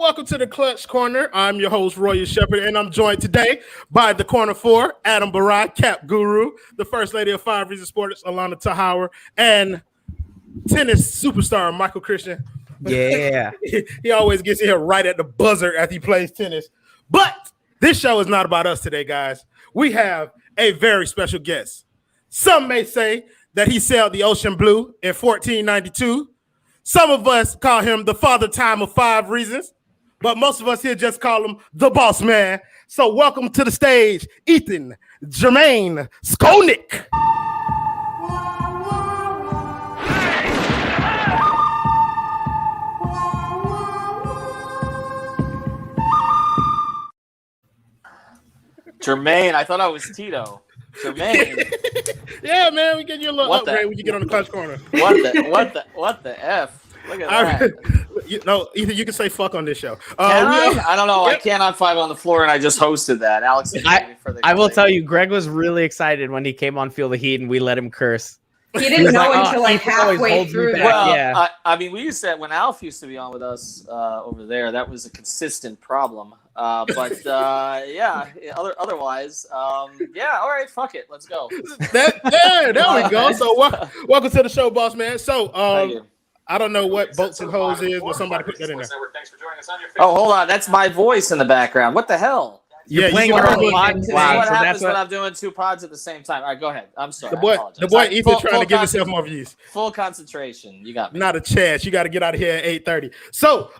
Welcome to the Clutch Corner. I'm your host, Roy Shepherd, and I'm joined today by the Corner 4, Adam Borai, Cap Guru, the First Lady of 5 Reasons Sports, Allana Tachauer, and tennis superstar, Michael Christian. Yeah. He always gets here right at the buzzer after he plays tennis. But this show is not about us today, guys. We have a very special guest. Some may say that he sailed the ocean blue in 1492. Some of us call him the father time of 5 reasons, but most of us here just call him the boss man. So welcome to the stage, Ethan Jermaine Skolnick. Jermaine, I thought I was Tito. Jermaine. Yeah, man, we get you a little upgrade when you get on the Clutch Corner. What the F? Look at that. Ethan, you can say fuck on this show. I don't know. Yep. I can't on 5 on the floor, and I just hosted that. Alex, I will tell you, Greg was really excited when he came on Feel the Heat, and we let him curse. He didn't know until halfway through. Well, yeah. I mean, we used to, when Alf used to be on with us over there, that was a consistent problem. Otherwise, all right, fuck it, let's go. There we go. So welcome to the show, boss man. So I don't know what boats and hoes is, but somebody put that in there. Thanks for joining us on your Oh, hold on, that's my voice in the background. What the hell? You're playing your own pod. Wow, what happens when I'm doing 2 pods at the same time? All right, go ahead. I'm sorry. The boy Ethan trying to give himself more views. Full concentration. You got me. Not a chance. You got to get out of here at 8:30. So,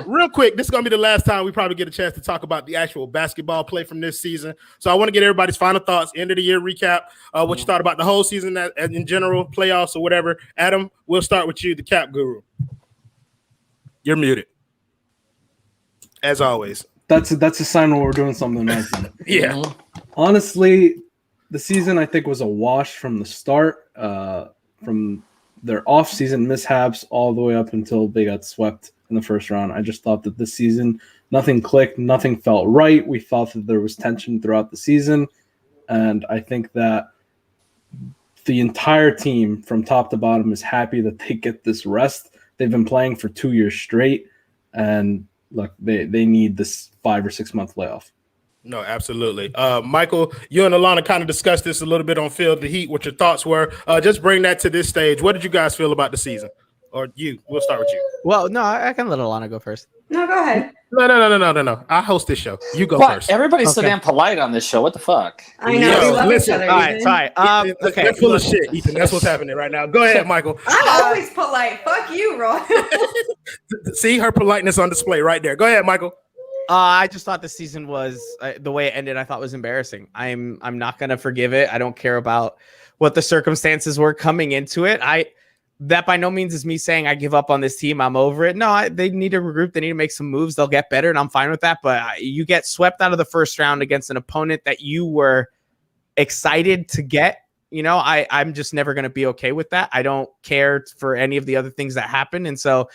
real quick, this is going to be the last time we probably get a chance to talk about the actual basketball play from this season. So I want to get everybody's final thoughts, end of the year recap, what you thought about the whole season in general, playoffs or whatever. Adam, we'll start with you, the Cap Guru. You're muted. As always. That's a sign when we're doing something nice. Yeah. Honestly, the season I think was a wash from the start, from their off-season mishaps all the way up until they got swept in the first round. I just thought that this season nothing clicked, nothing felt right. We thought that there was tension throughout the season, and I think that the entire team from top to bottom is happy that they get this rest. They've been playing for 2 years straight, and look, they need this 5 or 6 month layoff. No, absolutely. Michael, you and Allana kind of discussed this a little bit on Field the Heat, what your thoughts were. Just bring that to this stage. What did you guys feel about the season? Or you? We'll start with you. Well, no, I can let Allana go first. No, go ahead. No. I host this show. You go first. Everybody's so damn polite on this show. What the fuck? I know. Listen. All right. Okay. They're full of shit, Ethan. That's what's happening right now. Go ahead, Michael. I'm always polite. Fuck you, Roy. See her politeness on display right there. Go ahead, Michael. I just thought the season was the way it ended. I thought was embarrassing. I'm not gonna forgive it. I don't care about what the circumstances were coming into it. That by no means is me saying I give up on this team. I'm over it. No, they need to regroup. They need to make some moves. They'll get better, and I'm fine with that. But you get swept out of the first round against an opponent that you were excited to get. You know, I'm just never going to be okay with that. I don't care for any of the other things that happen. And so,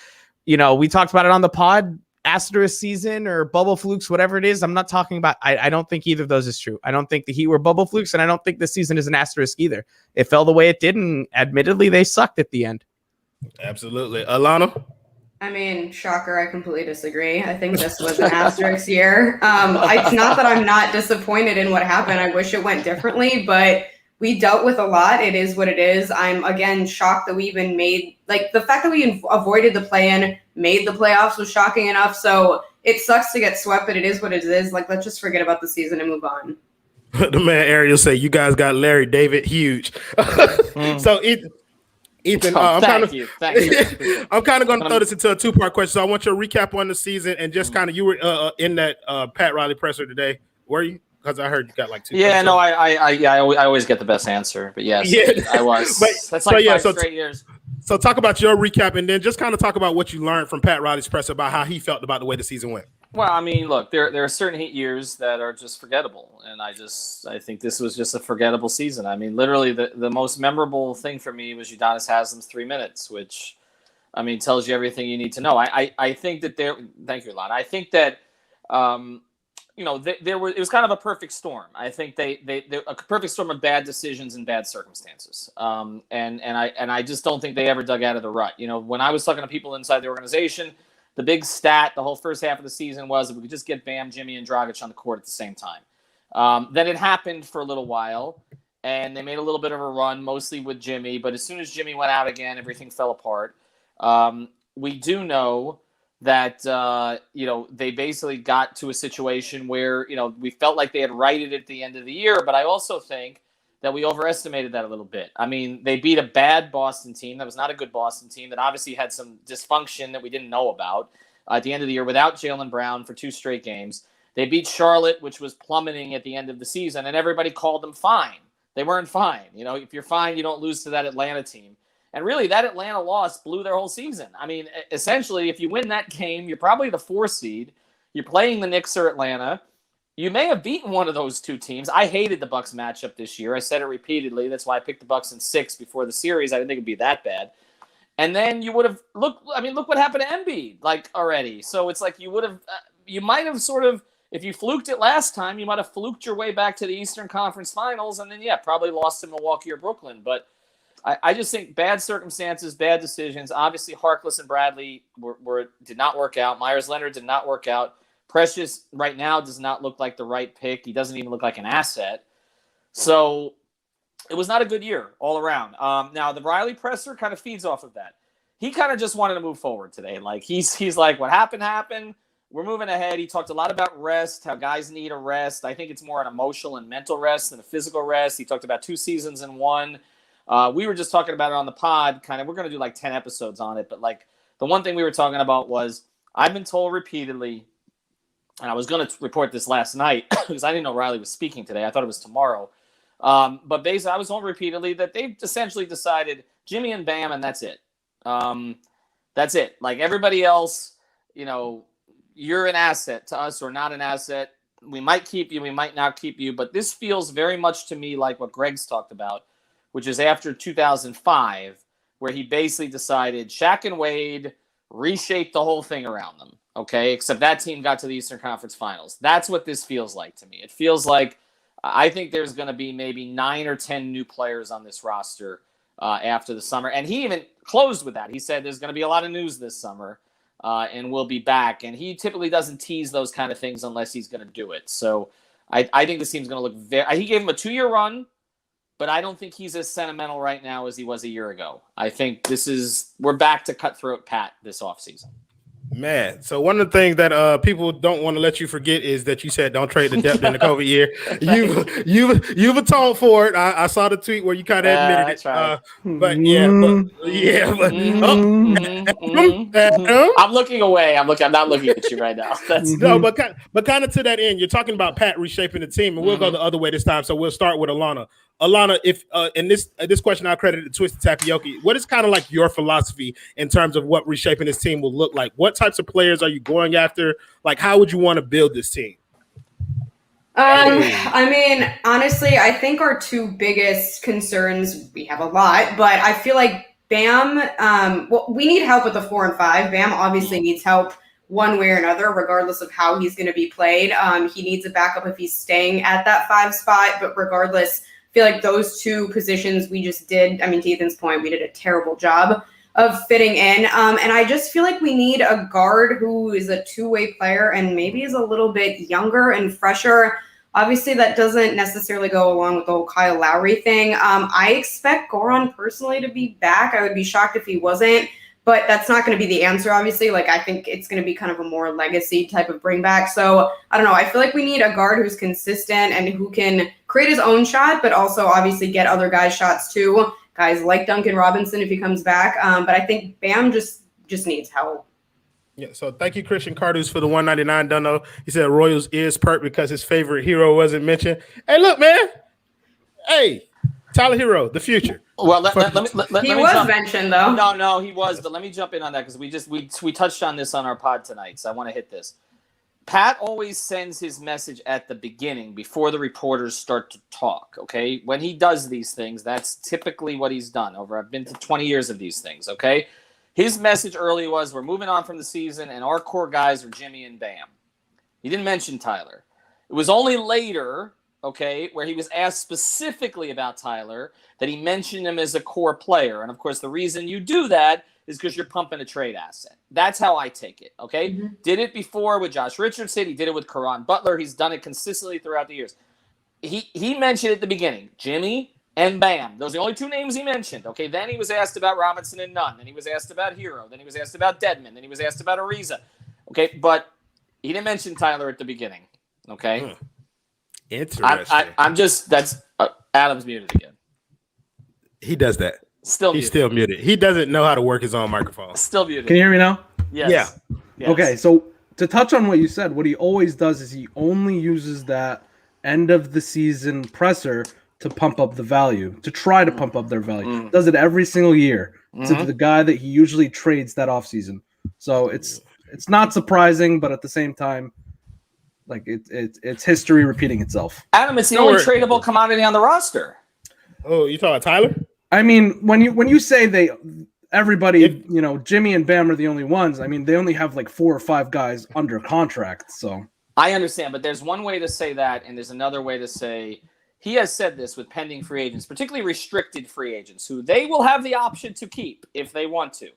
you know, we talked about it on the pod, asterisk season or bubble flukes, whatever it is. I'm not talking about, I don't think either of those is true. I don't think the Heat were bubble flukes, and I don't think this season is an asterisk either. It fell the way it did, and admittedly, they sucked at the end. Absolutely. Allana? I mean, shocker, I completely disagree. I think this was an asterisk year. It's not that I'm not disappointed in what happened. I wish it went differently, but we dealt with a lot. It is what it is. I'm, again, shocked that we even made, like, the fact that we avoided the play-in, made the playoffs was shocking enough. So it sucks to get swept, but it is what it is. Like, let's just forget about the season and move on. The man Ariel say, you guys got Larry David huge. So Ethan, I'm kind of going to throw this into a 2-part question. So I want your recap on the season and just kind of, you were in that Pat Riley presser today. Were you? Because I heard you got like 2. Yeah, no, I always get the best answer, but yes, yeah. I was. That's like 5 straight years. So talk about your recap, and then just kind of talk about what you learned from Pat Riley's presser about how he felt about the way the season went. Well, I mean, look, there are certain Heat years that are just forgettable, and I think this was just a forgettable season. I mean, literally, the most memorable thing for me was Udonis Haslem's 3 minutes, which, I mean, tells you everything you need to know. I think that thank you, Lon. I think that it was kind of a perfect storm. I think they a perfect storm of bad decisions and bad circumstances. And I just don't think they ever dug out of the rut. You know, when I was talking to people inside the organization, the big stat the whole first half of the season was if we could just get Bam, Jimmy, and Dragic on the court at the same time. Then it happened for a little while, and they made a little bit of a run, mostly with Jimmy. But as soon as Jimmy went out again, everything fell apart. We do know that, they basically got to a situation where, we felt like they had righted it at the end of the year. But I also think that we overestimated that a little bit. I mean, they beat a bad Boston team. That was not a good Boston team that obviously had some dysfunction that we didn't know about at the end of the year without Jaylen Brown for 2 straight games. They beat Charlotte, which was plummeting at the end of the season, and everybody called them fine. They weren't fine. If you're fine, you don't lose to that Atlanta team. And really, that Atlanta loss blew their whole season. I mean, essentially, if you win that game, you're probably the 4 seed. You're playing the Knicks or Atlanta. You may have beaten one of those 2 teams. I hated the Bucks matchup this year. I said it repeatedly. That's why I picked the Bucks in 6 before the series. I didn't think it'd be that bad. And then you would have look what happened to Embiid already. So it's like you might have sort of, if you fluked it last time, you might have fluked your way back to the Eastern Conference Finals, and then probably lost to Milwaukee or Brooklyn. But I just think bad circumstances, bad decisions. Obviously, Harkless and Bradley did not work out. Myers-Leonard did not work out. Precious right now does not look like the right pick. He doesn't even look like an asset. So it was not a good year all around. Now, the Riley presser kind of feeds off of that. He kind of just wanted to move forward today. He's like, what happened. We're moving ahead. He talked a lot about rest, how guys need a rest. I think it's more an emotional and mental rest than a physical rest. He talked about 2 seasons in 1. We were just talking about it on the pod. We're going to do 10 episodes on it. But the one thing we were talking about was I've been told repeatedly, and I was going to report this last night because I didn't know Riley was speaking today. I thought it was tomorrow. But basically, I was told repeatedly that they've essentially decided Jimmy and Bam, and that's it. That's it. Everybody else, you're an asset to us or not an asset. We might keep you. We might not keep you. But this feels very much to me like what Greg's talked about, which is after 2005, where he basically decided Shaq and Wade reshaped the whole thing around them. Okay, except that team got to the Eastern Conference Finals. That's what this feels like to me. It feels like I think there's going to be maybe 9 or 10 new players on this roster after the summer. And he even closed with that. He said there's going to be a lot of news this summer and we'll be back. And he typically doesn't tease those kind of things unless he's going to do it. So I think this team's going to look he gave him a 2-year run, but I don't think he's as sentimental right now as he was a year ago. I think we're back to cutthroat Pat this offseason. Man, so one of the things that people don't want to let you forget is that you said don't trade the depth in the COVID year. You've atoned for it. I saw the tweet where you kind of admitted it. I'm looking away. I'm not looking at you right now. But kind of to that end, you're talking about Pat reshaping the team, and we'll go the other way this time. So we'll start with Allana. Allana, if in this question I credit to Twisted Tapioca, what is kind of like your philosophy in terms of what reshaping this team will look like? What types of players are you going after? How would you want to build this team? I mean, honestly, I think our 2 biggest concerns, we have a lot, but I feel like Bam, we need help with the 4 and 5. Bam obviously needs help one way or another, regardless of how he's going to be played. He needs a backup if he's staying at that 5 spot, but regardless, I feel like those 2 positions we just did, to Ethan's point, we did a terrible job of fitting in. And I just feel like we need a guard who is a 2-way player and maybe is a little bit younger and fresher. Obviously, that doesn't necessarily go along with the whole Kyle Lowry thing. I expect Goran personally to be back. I would be shocked if he wasn't, but that's not going to be the answer, obviously. I think it's going to be kind of a more legacy type of bring back. So I don't know. I feel like we need a guard who's consistent and who can create his own shot, but also obviously get other guys' shots too. Guys like Duncan Robinson if he comes back. But I think Bam just needs help. Yeah, so thank you, Christian Cardus, for the $1.99 dono. He said Royals is perked because his favorite hero wasn't mentioned. Hey, look, man. Hey, Tyler Hero, the future. Well, let he was mentioned though. No, he was. But let me jump in on that because we touched on this on our pod tonight. So I want to hit this. Pat always sends his message at the beginning before the reporters start to talk. Okay, when he does these things, that's typically what he's done. I've been to 20 years of these things. Okay. His message early was, we're moving on from the season, and our core guys are Jimmy and Bam. He didn't mention Tyler. It was only later, okay, where he was asked specifically about Tyler, that he mentioned him as a core player. And of course, the reason you do that is because you're pumping a trade asset. That's how I take it, okay? Mm-hmm. Did it before with Josh Richardson. He did it with Caron Butler. He's done it consistently throughout the years. He mentioned at the beginning, Jimmy and Bam. Those are the only two names he mentioned, okay? Then he was asked about Robinson and Nunn. Then he was asked about Hero. Then he was asked about Dedmon. Then he was asked about Ariza, okay? But he didn't mention Tyler at the beginning, okay? Interesting. I'm just, that's, Adam's muted again. He does that. He's still muted. He doesn't know how to work his own microphone. Still muted. Can you hear me now? Yes. Yeah. Yes. Okay, so to touch on what you said, what he always does is he only uses that end of the season presser to pump up the value, to try to pump up their value. Does it every single year to the guy that he usually trades that offseason. So it's not surprising, but at the same time, like it's history repeating itself. Adam, it's the only tradable commodity on the roster. Oh, you talking about Tyler? I mean, when you say everybody, Jimmy and Bam are the only ones. I mean, they only have like 4 or 5 guys under contract. So I understand, but there's one way to say that, and there's another way to say he has said this with pending free agents, particularly restricted free agents, who they will have the option to keep if they want to.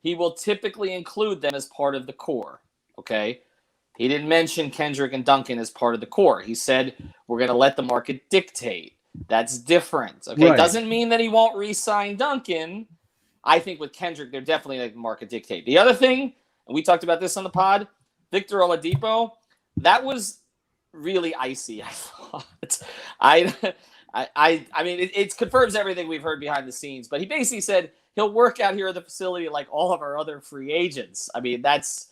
He will typically include them as part of the core. Okay. He didn't mention Kendrick and Duncan as part of the core. He said, we're going to let the market dictate. That's different. Okay. Right. Doesn't mean that he won't re-sign Duncan. I think with Kendrick, they're definitely like market dictate. The other thing, and we talked about this on the pod, Victor Oladipo, that was really icy, I thought. I mean, it confirms everything we've heard behind the scenes, but he basically said he'll work out here at the facility like all of our other free agents. I mean, that's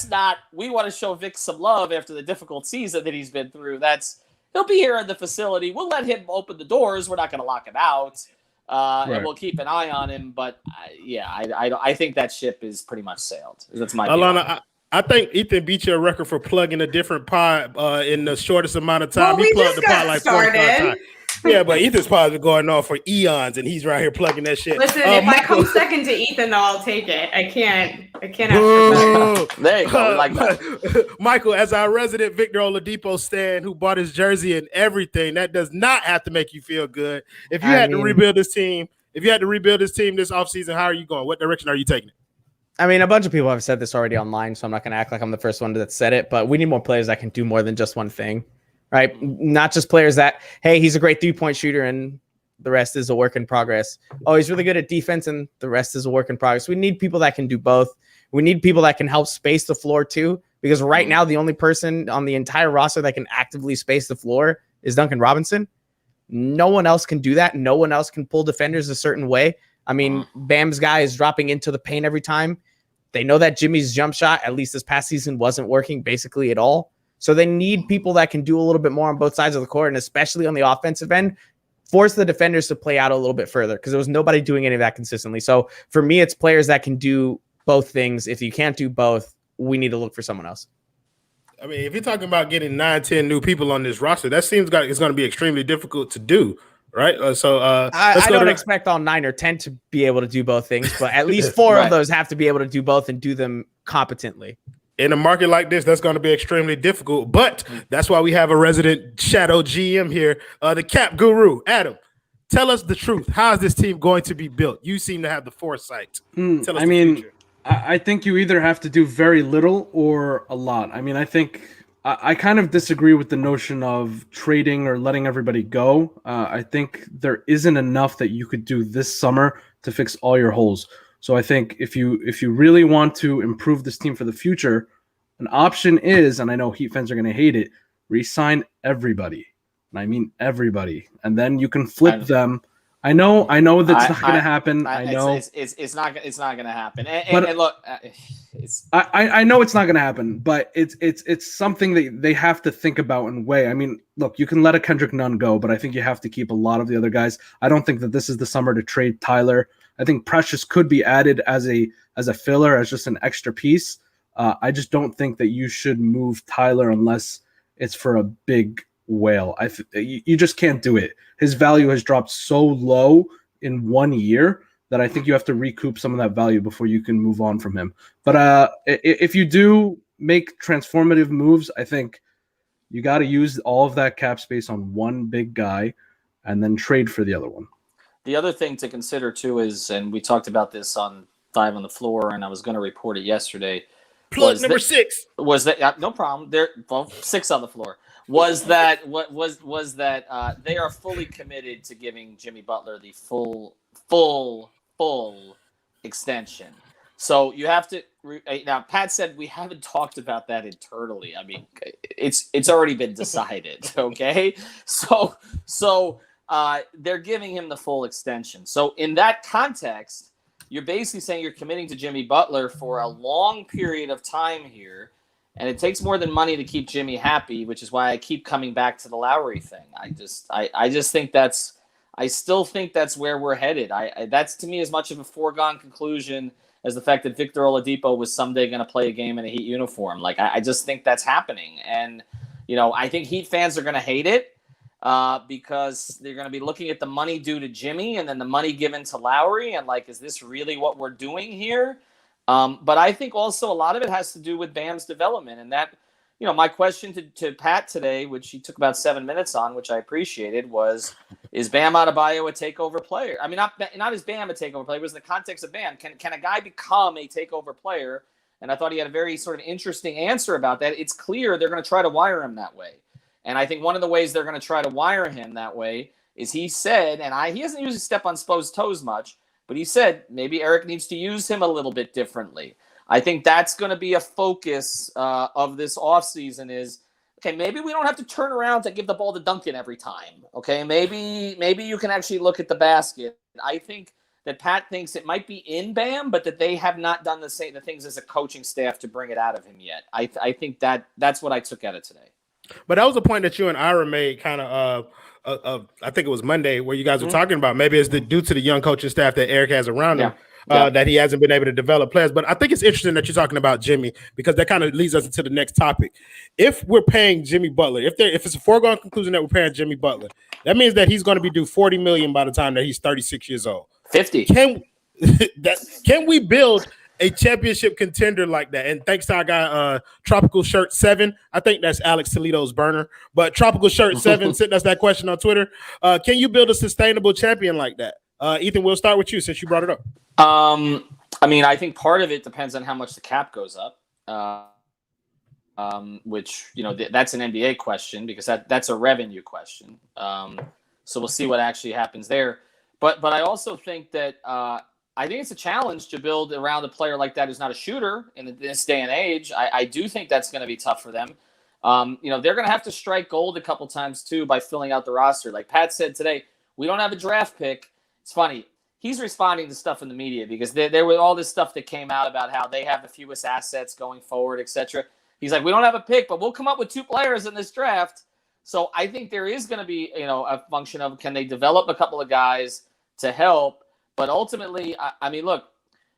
not, we want to show Vic some love after the difficult season that he's been through. He'll be here at the facility. We'll let him open the doors. We're not going to lock him out. Right. And we'll keep an eye on him. But I think that ship is pretty much sailed. That's my Allana, I think Ethan beat your record for plugging a different pod in the shortest amount of time. Well, He we plugged just the pod got like started. 45 times. Yeah, but Ethan's pod's been going on for eons, and he's right here plugging that shit. Listen, if I come second to Ethan, though, I'll take it. I can't ask for better. There you go. Like that. Michael, as our resident Victor Oladipo stan who bought his jersey and everything, that does not have to make you feel good. If you had to rebuild this team this offseason, how are you going? What direction are you taking it? I mean, a bunch of people have said this already online, so I'm not going to act like I'm the first one that said it, but we need more players that can do more than just one thing, right? Not just players that, hey, he's a great 3-point shooter and the rest is a work in progress. Oh, he's really good at defense and the rest is a work in progress. We need people that can do both. We need people that can help space the floor too, because right now the only person on the entire roster that can actively space the floor is Duncan Robinson. No one else can do that. No one else can pull defenders a certain way. I mean, Bam's guy is dropping into the paint every time. They know that Jimmy's jump shot, at least this past season, wasn't working basically at all. So they need people that can do a little bit more on both sides of the court, and especially on the offensive end, force the defenders to play out a little bit further because there was nobody doing any of that consistently. So for me, it's players that can do both things. If you can't do both, we need to look for someone else. I mean, if you're talking about getting 9-10 new people on this roster, that seems like it's going to be extremely difficult to do, right? I don't expect all 9 or 10 to be able to do both things, but at least 4 Right. of those have to be able to do both and do them competently. In a market like this, that's going to be extremely difficult, but that's why we have a resident shadow GM here, the cap guru. Adam, tell us the truth. How is this team going to be built? You seem to have the foresight. Tell us the future. I think you either have to do very little or a lot. I mean, I think I kind of disagree with the notion of trading or letting everybody go. I think there isn't enough that you could do this summer to fix all your holes. So I think if you really want to improve this team for the future, an option is, and I know Heat fans are going to hate it, re-sign everybody. And I mean everybody. And then you can flip them. I know that's not going to happen. I know it's not going to happen. And look, I know it's not going to happen, but it's something that they have to think about and weigh. I mean, look, you can let a Kendrick Nunn go, but I think you have to keep a lot of the other guys. I don't think that this is the summer to trade Tyler. I think Precious could be added as a filler, as just an extra piece. I just don't think that you should move Tyler unless it's for a big whale. You just can't do it. His value has dropped so low in 1 year that I think you have to recoup some of that value before you can move on from him. But if you do make transformative moves, I think You got to use all of that cap space on one big guy and then trade for the other one. The other thing to consider too is, and we talked about this on 5 on the Floor, and I was going to report it yesterday. Plug number 6 was that no problem. There, 6 on the floor. Was that they are fully committed to giving Jimmy Butler the full extension. So you have to now. Pat said we haven't talked about that internally. I mean, it's already been decided. Okay, so they're giving him the full extension. So in that context, you're basically saying you're committing to Jimmy Butler for a long period of time here, and it takes more than money to keep Jimmy happy, which is why I keep coming back to the Lowry thing. I just think I still think that's where we're headed. That's to me as much of a foregone conclusion as the fact that Victor Oladipo was someday going to play a game in a Heat uniform. Like I just think that's happening, and I think Heat fans are going to hate it. Because they're going to be looking at the money due to Jimmy and then the money given to Lowry. And is this really what we're doing here? But I think also a lot of it has to do with Bam's development. And that, my question to Pat today, which he took about 7 minutes on, which I appreciated, was, is Bam Adebayo a takeover player? I mean, not is Bam a takeover player, it was in the context of Bam. Can a guy become a takeover player? And I thought he had a very sort of interesting answer about that. It's clear they're going to try to wire him that way. And I think one of the ways they're going to try to wire him that way is he said, and he hasn't usually stepped on Spo's toes much, but he said maybe Eric needs to use him a little bit differently. I think that's going to be a focus of this offseason is, okay, maybe we don't have to turn around to give the ball to Duncan every time. Okay, maybe you can actually look at the basket. I think that Pat thinks it might be in Bam, but that they have not done the things as a coaching staff to bring it out of him yet. I think that's what I took out of today. But that was a point that you and Ira made kind of I think it was Monday where you guys were talking about maybe it's due to the young coaching staff that Eric has around him that he hasn't been able to develop players. But I think it's interesting that you're talking about Jimmy because that kind of leads us into the next topic. If we're paying Jimmy Butler, if it's a foregone conclusion that we're paying Jimmy Butler, that means that he's going to be due $40 million by the time that he's 36 years old. 50. Can we build a championship contender like that? And thanks to our guy, Tropical Shirt 7. I think that's Alex Toledo's burner. But Tropical Shirt 7 sent us that question on Twitter. Can you build a sustainable champion like that? Ethan, we'll start with you since you brought it up. I mean, I think part of it depends on how much the cap goes up, which, that's an NBA question because that's a revenue question. So we'll see what actually happens there. But I also think that I think it's a challenge to build around a player like that who's not a shooter in this day and age. I do think that's going to be tough for them. They're going to have to strike gold a couple times too by filling out the roster. Like Pat said today, we don't have a draft pick. It's funny. He's responding to stuff in the media because there was all this stuff that came out about how they have the fewest assets going forward, etc. He's like, we don't have a pick, but we'll come up with 2 players in this draft. So I think there is going to be, a function of can they develop a couple of guys to help. But ultimately, I mean, look,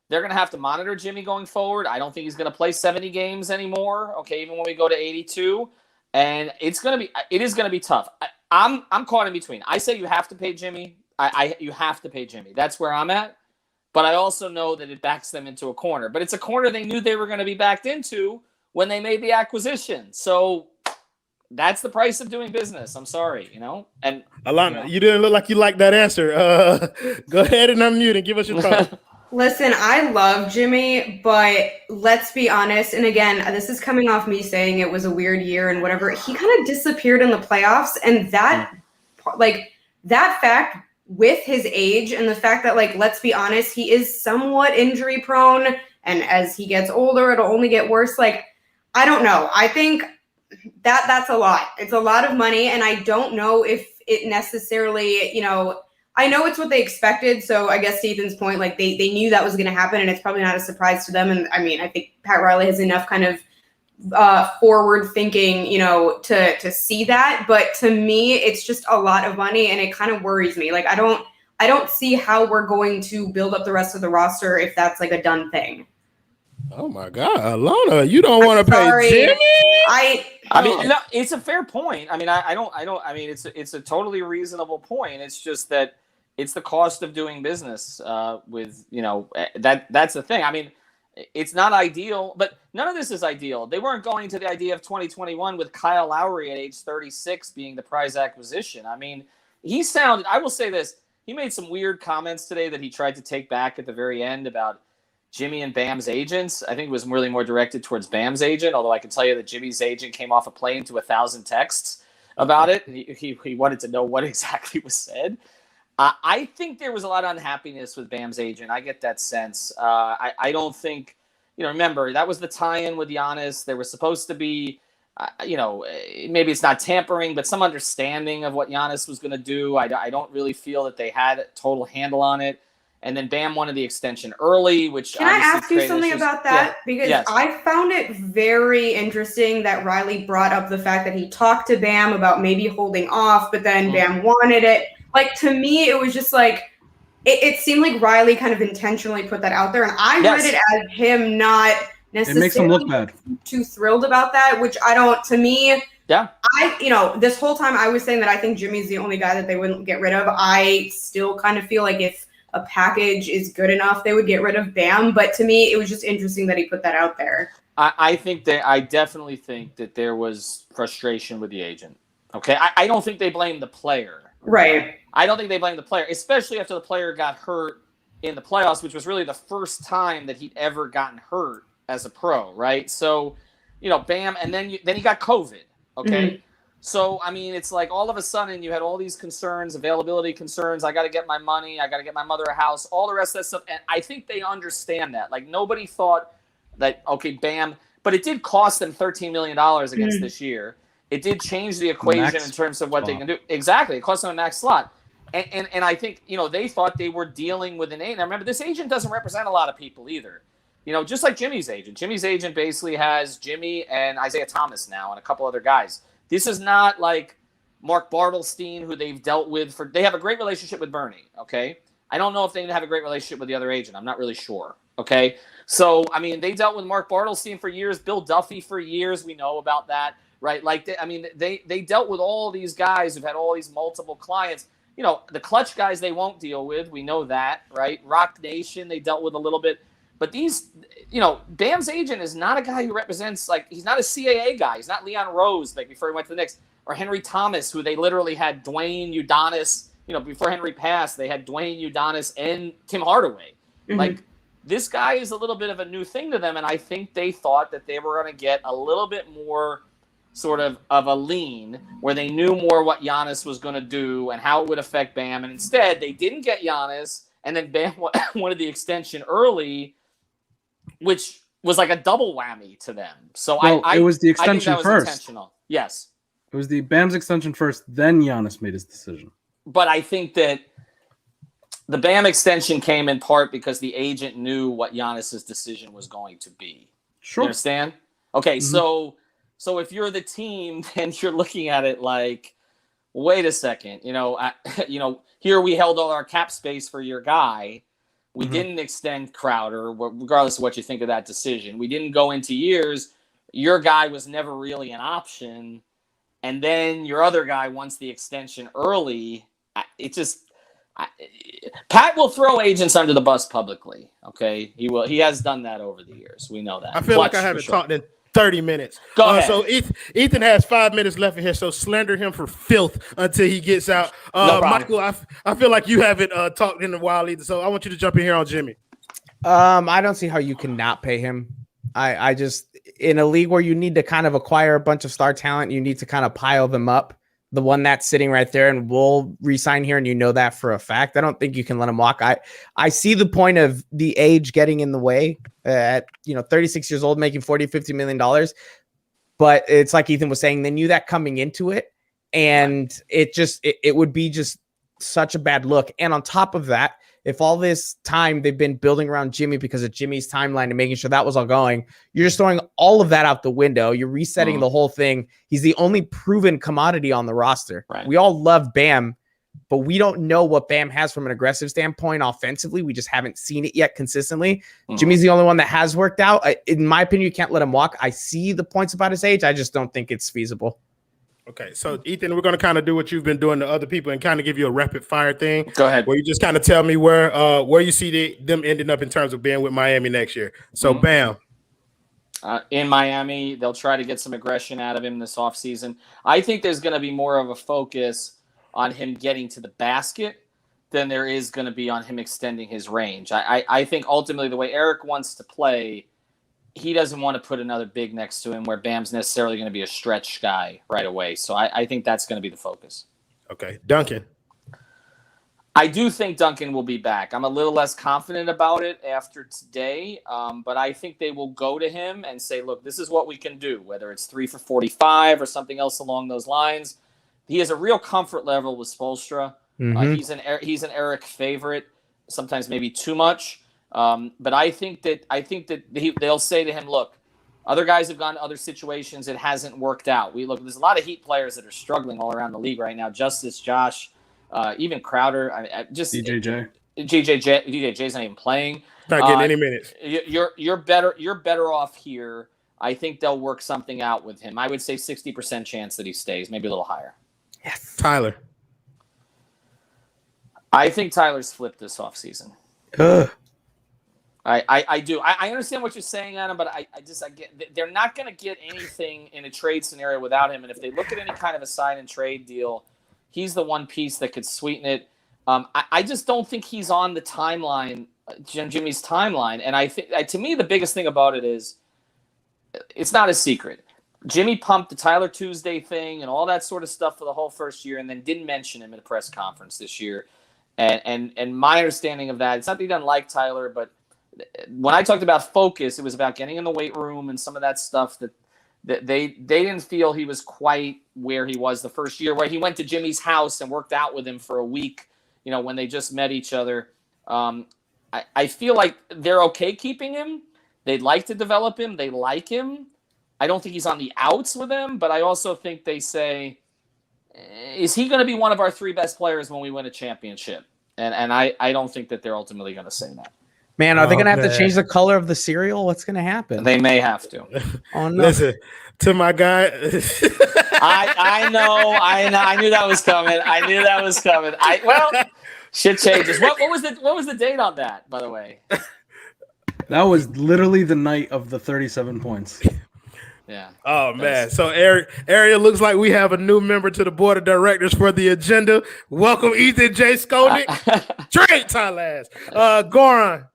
they're going to have to monitor Jimmy going forward. I don't think he's going to play 70 games anymore. Okay, even when we go to 82, and it is going to be tough. I'm caught in between. I say you have to pay Jimmy. You have to pay Jimmy. That's where I'm at. But I also know that it backs them into a corner. But it's a corner they knew they were going to be backed into when they made the acquisition. So that's the price of doing business. I'm sorry, And Allana, you didn't look like you liked that answer. Go ahead and unmute and give us your thoughts. Listen, I love Jimmy, but let's be honest. And again, this is coming off me saying it was a weird year and whatever. He kind of disappeared in the playoffs, and that fact with his age and the fact that, let's be honest, he is somewhat injury prone, and as he gets older, it'll only get worse. I don't know. I think that's a lot. It's a lot of money, and I don't know if it necessarily, I know it's what they expected. So I guess to Ethan's point, they knew that was going to happen, and it's probably not a surprise to them. And I mean, I think Pat Riley has enough kind of forward thinking, to see that. But to me, it's just a lot of money, and it kind of worries me. I don't see how we're going to build up the rest of the roster if that's a done thing. Oh my God, Allana, you don't want to pay Jimmy? I mean, no, it's a fair point. I mean, I don't. I mean, it's a totally reasonable point. It's just that it's the cost of doing business. With that's the thing. I mean, It's not ideal, but none of this is ideal. They weren't going to the idea of 2021 with Kyle Lowry at age 36 being the prize acquisition. I mean, I will say this, he made some weird comments today that he tried to take back at the very end about Jimmy and Bam's agents. I think it was really more directed towards Bam's agent, although I can tell you that Jimmy's agent came off a plane to 1,000 texts about it. He wanted to know what exactly was said. I think there was a lot of unhappiness with Bam's agent. I get that sense. I don't think, remember, that was the tie-in with Giannis. There was supposed to be, maybe it's not tampering, but some understanding of what Giannis was going to do. I don't really feel that they had a total handle on it. And then Bam wanted the extension early, which Can I ask you something about that? Yeah. Because I found it very interesting that Riley brought up the fact that he talked to Bam about maybe holding off, but then Bam wanted it. Like, to me, it was just like, it seemed like Riley kind of intentionally put that out there. And I read it as him not necessarily it makes him look bad. Too thrilled about that, which I don't, to me, this whole time I was saying that I think Jimmy's the only guy that they wouldn't get rid of. I still kind of feel like if a package is good enough, they would get rid of Bam. But to me, it was just interesting that he put that out there. I definitely think that there was frustration with the agent. Okay. I don't think they blame the player. Right. I don't think they blame the player, especially after the player got hurt in the playoffs, which was really the first time that he'd ever gotten hurt as a pro, right? So, Bam, and then he got COVID, okay? Mm-hmm. So, I mean, it's like all of a sudden you had all these concerns, availability concerns. I got to get my money. I got to get my mother a house, all the rest of that stuff. And I think they understand that. Like, nobody thought that, okay, Bam, but it did cost them $13 million against this year. It did change the equation in terms of what they can do. Exactly. It cost them a max slot. And I think, they thought they were dealing with an agent. Now, remember, this agent doesn't represent a lot of people either. Just like Jimmy's agent. Jimmy's agent basically has Jimmy and Isaiah Thomas now and a couple other guys. This is not like Mark Bartelstein, who they've dealt with they have a great relationship with Bernie, okay? I don't know if they have a great relationship with the other agent. I'm not really sure, okay? So, I mean, they dealt with Mark Bartelstein for years, Bill Duffy for years. We know about that, right? Like, they dealt with all these guys who've had all these multiple clients. The clutch guys they won't deal with. We know that, right? Rock Nation, they dealt with a little bit. But these, Bam's agent is not a guy who represents, like, he's not a CAA guy. He's not Leon Rose, like, before he went to the Knicks. Or Henry Thomas, who they literally had Dwayne Udonis. Before Henry passed, they had Dwayne Udonis and Tim Hardaway. Mm-hmm. Like, this guy is a little bit of a new thing to them. And I think they thought that they were going to get a little bit more sort of a lean where they knew more what Giannis was going to do and how it would affect Bam. And instead, they didn't get Giannis. And then Bam wanted the extension early, which was like a double whammy to them. So it was the extension first. Intentional. Yes. It was the Bam's extension first, then Giannis made his decision. But I think that the Bam extension came in part because the agent knew what Giannis's decision was going to be. Sure. You understand? Okay, mm-hmm. So if you're the team, then you're looking at it like, wait a second, here we held all our cap space for your guy. We didn't extend Crowder, regardless of what you think of that decision. We didn't go into years. Your guy was never really an option. And then your other guy wants the extension early. Pat will throw agents under the bus publicly. Okay. He will. He has done that over the years. We know that. I feel like I haven't talked in 30 minutes. Go ahead. So Ethan has 5 minutes left in here. So slander him for filth until he gets out. No Michael, I feel like you haven't talked in a while either. So I want you to jump in here on Jimmy. I don't see how you can not pay him. I just, in a league where you need to kind of acquire a bunch of star talent, you need to kind of pile them up. The one that's sitting right there and will resign here, and you know that for a fact. I don't think you can let him walk. I see the point of the age getting in the way at 36 years old, making $40-50 million. But it's like Ethan was saying, they knew that coming into it, and it would be just such a bad look. And on top of that, if all this time they've been building around Jimmy because of Jimmy's timeline and making sure that was all going, you're just throwing all of that out the window. You're resetting the whole thing. He's the only proven commodity on the roster. Right. We all love Bam, but we don't know what Bam has from an aggressive standpoint offensively. We just haven't seen it yet consistently. Jimmy's the only one that has worked out. In my opinion, you can't let him walk. I see the points about his age. I just don't think it's feasible. Okay, so Ethan, we're going to kind of do what you've been doing to other people and kind of give you a rapid fire thing. Go ahead. Where you just kind of tell me where you see them ending up in terms of being with Miami next year. So, bam. In Miami, they'll try to get some aggression out of him this offseason. I think there's going to be more of a focus on him getting to the basket than there is going to be on him extending his range. I think ultimately the way Eric wants to play, he doesn't want to put another big next to him where Bam's necessarily going to be a stretch guy right away. So I think that's going to be the focus. Okay. Duncan. I do think Duncan will be back. I'm a little less confident about it after today, but I think they will go to him and say, look, this is what we can do, whether it's 3 for 45 or something else along those lines. He has a real comfort level with Spoelstra. He's an Eric favorite, sometimes maybe too much. But I think that they'll say to him, look, other guys have gone to other situations. It hasn't worked out. There's a lot of Heat players that are struggling all around the league right now. Justice, Josh, even Crowder. DJJ. DJJ's not even playing. Not getting any minutes. You're better off here. I think they'll work something out with him. I would say 60% chance that he stays, maybe a little higher. Yes. Tyler. I think Tyler's flipped this offseason. I do. I understand what you're saying, Adam, but I get they're not going to get anything in a trade scenario without him. And if they look at any kind of a sign and trade deal, he's the one piece that could sweeten it. I just don't think he's on the timeline, Jimmy's timeline. And I think to me the biggest thing about it is it's not a secret. Jimmy pumped the Tyler Tuesday thing and all that sort of stuff for the whole first year, and then didn't mention him at a press conference this year. And my understanding of that, it's not that he doesn't like Tyler, but when I talked about focus, it was about getting in the weight room and some of that stuff that they didn't feel he was quite where he was the first year, where he went to Jimmy's house and worked out with him for a week, when they just met each other. I feel like they're okay keeping him. They'd like to develop him. They like him. I don't think he's on the outs with them, but I also think they say, is he going to be one of our 3 best players when we win a championship? And I don't think that they're ultimately going to say that. Man, are they going to have to change the color of the cereal? What's going to happen? They may have to. Oh, no. Listen, to my guy. I know. I knew that was coming. Shit changes. What was the date on that, by the way? That was literally the night of the 37 points. Yeah. Oh, man. So, Area, looks like we have a new member to the board of directors for the agenda. Welcome, Ethan J. Skolnick. Trade Tyler. Goran.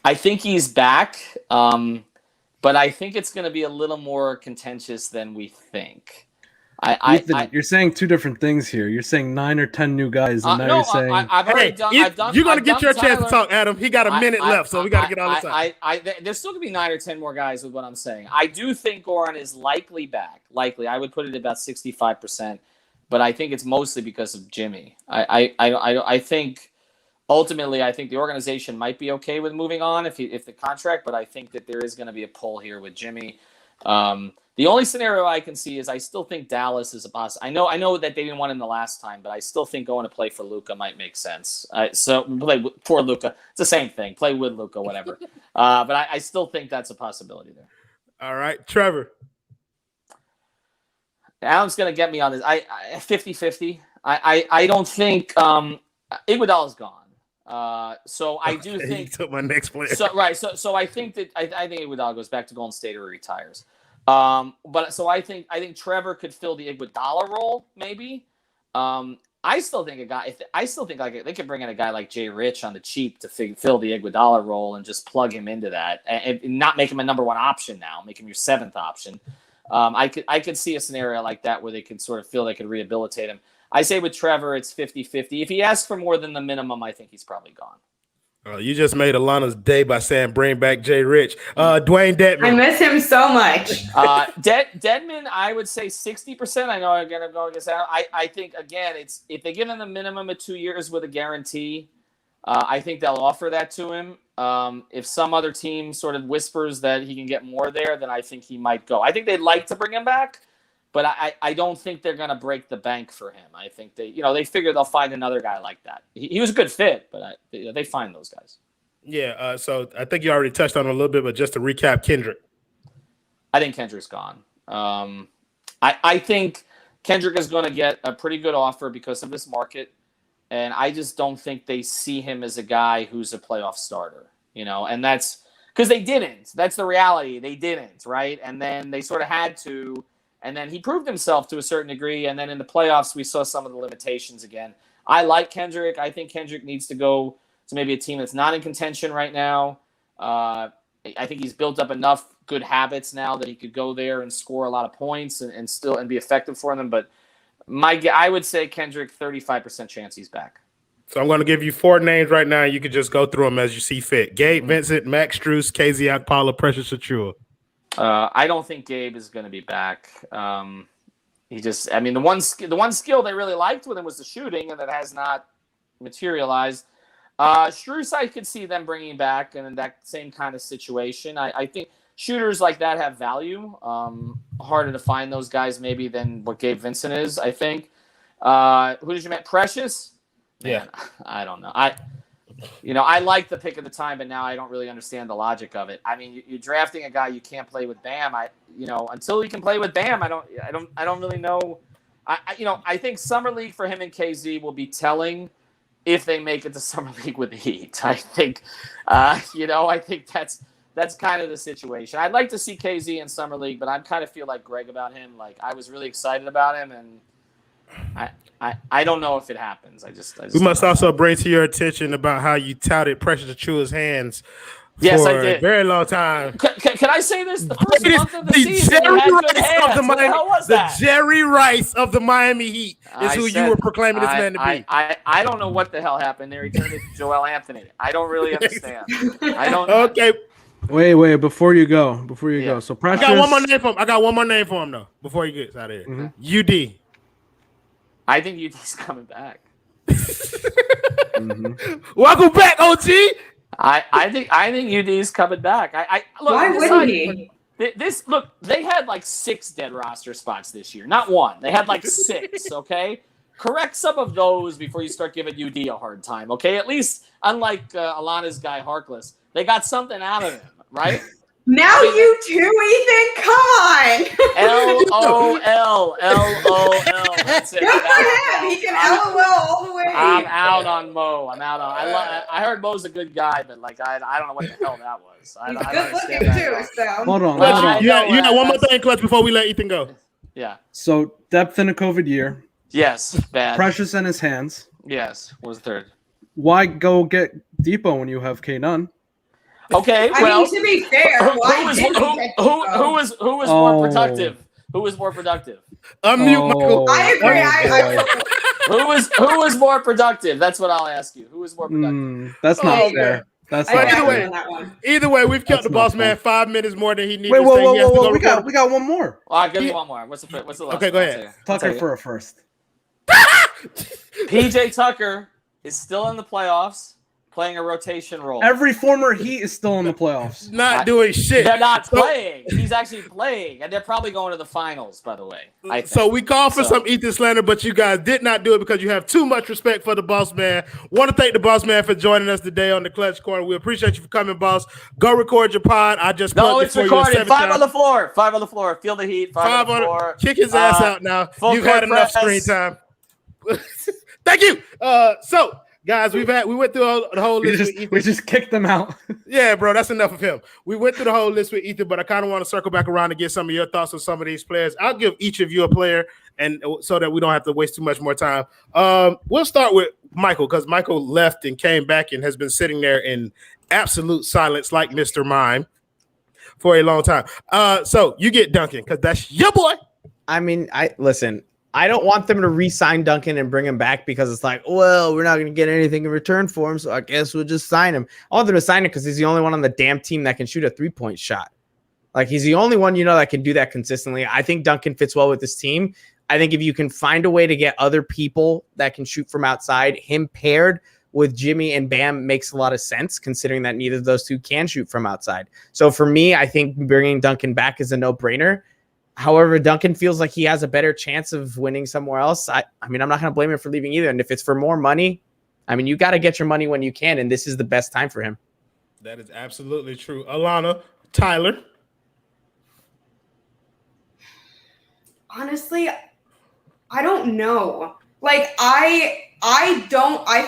I think he's back, but I think it's going to be a little more contentious than we think. Ethan, you're saying 2 different things here. You're saying 9 or 10 new guys, and now you're saying you're going to get your chance to talk, Adam. He got a minute left, so we got to get all this out. There's still going to be 9 or 10 more guys with what I'm saying. I do think Goran is likely back. Likely, I would put it at about 65%, but I think it's mostly because of Jimmy. I think ultimately, I think the organization might be okay with moving on if the contract, but I think that there is going to be a pull here with Jimmy. The only scenario I can see is I still think Dallas is a boss. I know that they didn't want him the last time, but I still think going to play for Luka might make sense. So play for Luka. It's the same thing. Play with Luka, whatever. But I still think that's a possibility there. All right. Trevor. Alan's going to get me on this. 50-50. I don't think Iguodala's gone. So I do think he took my next player. So I think that I think Iguodala goes back to Golden State or retires. But so I think Trevor could fill the Iguodala role maybe. I still think they could bring in a guy like Jay Rich on the cheap to fill the Iguodala role and just plug him into that and not make him a number 1 option now, make him your 7th option. I could see a scenario like that where they could sort of feel they could rehabilitate him. I say with Trevor, it's 50-50. If he asks for more than the minimum, I think he's probably gone. You just made Alana's day by saying bring back Jay Rich. Dwayne Dedman. I miss him so much. Dedman, I would say 60%. I know I'm going to go against that. I think, again, it's if they give him the minimum of 2 years with a guarantee, I think they'll offer that to him. If some other team sort of whispers that he can get more there, then I think he might go. I think they'd like to bring him back, but I don't think they're going to break the bank for him. I think they figure they'll find another guy like that. He was a good fit, but they find those guys. Yeah, so I think you already touched on it a little bit, but just to recap, Kendrick. I think Kendrick's gone. I think Kendrick is going to get a pretty good offer because of this market, and I just don't think they see him as a guy who's a playoff starter, and that's because they didn't. That's the reality. They didn't, right? And then they sort of had to, and then he proved himself to a certain degree, and then in the playoffs, we saw some of the limitations again. I like Kendrick. I think Kendrick needs to go to maybe a team that's not in contention right now. I think he's built up enough good habits now that he could go there and score a lot of points and still be effective for them. But I would say Kendrick, 35% chance he's back. So I'm going to give you 4 names right now. You can just go through them as you see fit. Gabe Vincent, Max Strus, KZ Okpala, Precious Achiuwa. I don't think Gabe is going to be back. The one skill they really liked with him was the shooting, and that has not materialized. Strus, I could see them bringing back in that same kind of situation. I think shooters like that have value. Harder to find those guys maybe than what Gabe Vincent is, I think. Who did you mention? Precious? Yeah. Man, I don't know. I like the pick at the time, but now I don't really understand the logic of it. I mean, you're drafting a guy you can't play with Bam. Until he can play with Bam, I don't really know. I think Summer League for him and KZ will be telling if they make it to Summer League with the Heat. I think, I think that's kind of the situation. I'd like to see KZ in Summer League, but I kind of feel like Greg about him. Like, I was really excited about him, and I don't know if it happens. I just we must also bring to your attention about how you touted Precious Achiuwa's hands yes, for I did. a very long time. Can I say this? The first month of the season, Jerry he had good Rice hands. of the What the hell was that? Jerry Rice of the Miami Heat is who you were proclaiming this man to be. I don't know what the hell happened there. He turned into Joel Anthony. I don't really understand. I don't. Okay. Wait, before you go. So Precious. I got one more name for him though. Before he gets out of here, UD. I think UD's coming back. Welcome back, OG. I think UD's coming back. Look, why wouldn't he? Look, they had like 6 dead roster spots this year, not 1. They had like 6. Okay, correct some of those before you start giving UD a hard time. Okay, at least unlike Alana's guy Harkless, they got something out of him, right? Now you too, Ethan. Come on. LOL. That's it. Good for him. He can LOL all the way. I'm out on Mo. I heard Mo's a good guy, but I don't know what the hell that was. He's I good don't looking understand too. So Hold on. You got one more thing, Clutch, before we let Ethan go. Yeah. So depth in a COVID year. Yes. Bad. Precious in his hands. Yes. What was the third? Why go get Depot when you have K Nunn? Okay. I Well, mean, to be fair, who was more productive? Who was more productive? Unmute Michael. I agree. Who was more productive? That's what I'll ask you. Who was more productive? That's not fair. That's not fair. Either way, we've kept the boss man 5 minutes more than he needed. Wait, whoa. We got one more. Well, I'll give you one more. What's the last? Okay, go ahead. Tucker for a first. PJ Tucker is still in the playoffs, playing a rotation role. Every former Heat is still in the playoffs. Not doing shit. They're not playing. He's actually playing, and they're probably going to the finals, by the way. So we called for some Ethan slander, but you guys did not do it because you have too much respect for the boss man. Want to thank the boss man for joining us today on the Clutch Corner. We appreciate you for coming, boss. Go record your pod. I just it's recorded. 5 on the floor. 5 on the floor. Feel the heat. 5 on the floor. Kick his ass out now. You've had enough screen time. Thank you. So. Guys, we went through the whole list. We just kicked them out. Yeah, bro, that's enough of him. We went through the whole list with Ethan, but I kind of want to circle back around and get some of your thoughts on some of these players. I'll give each of you a player, and so that we don't have to waste too much more time. We'll start with Michael because Michael left and came back and has been sitting there in absolute silence, like Mr. Mime, for a long time. So you get Duncan because that's your boy. I mean, listen. I don't want them to re-sign Duncan and bring him back because it's like, well, we're not going to get anything in return for him, so I guess we'll just sign him. I want them to sign him because he's the only one on the damn team that can shoot a 3-point shot. Like, he's the only one, that can do that consistently. I think Duncan fits well with this team. I think if you can find a way to get other people that can shoot from outside, him paired with Jimmy and Bam makes a lot of sense, considering that neither of those two can shoot from outside. So for me, I think bringing Duncan back is a no-brainer. However, Duncan feels like he has a better chance of winning somewhere else. I mean, I'm not going to blame him for leaving either. And if it's for more money, I mean, you got to get your money when you can, and this is the best time for him. That is absolutely true. Allana, Tyler. honestly, I don't know. Like I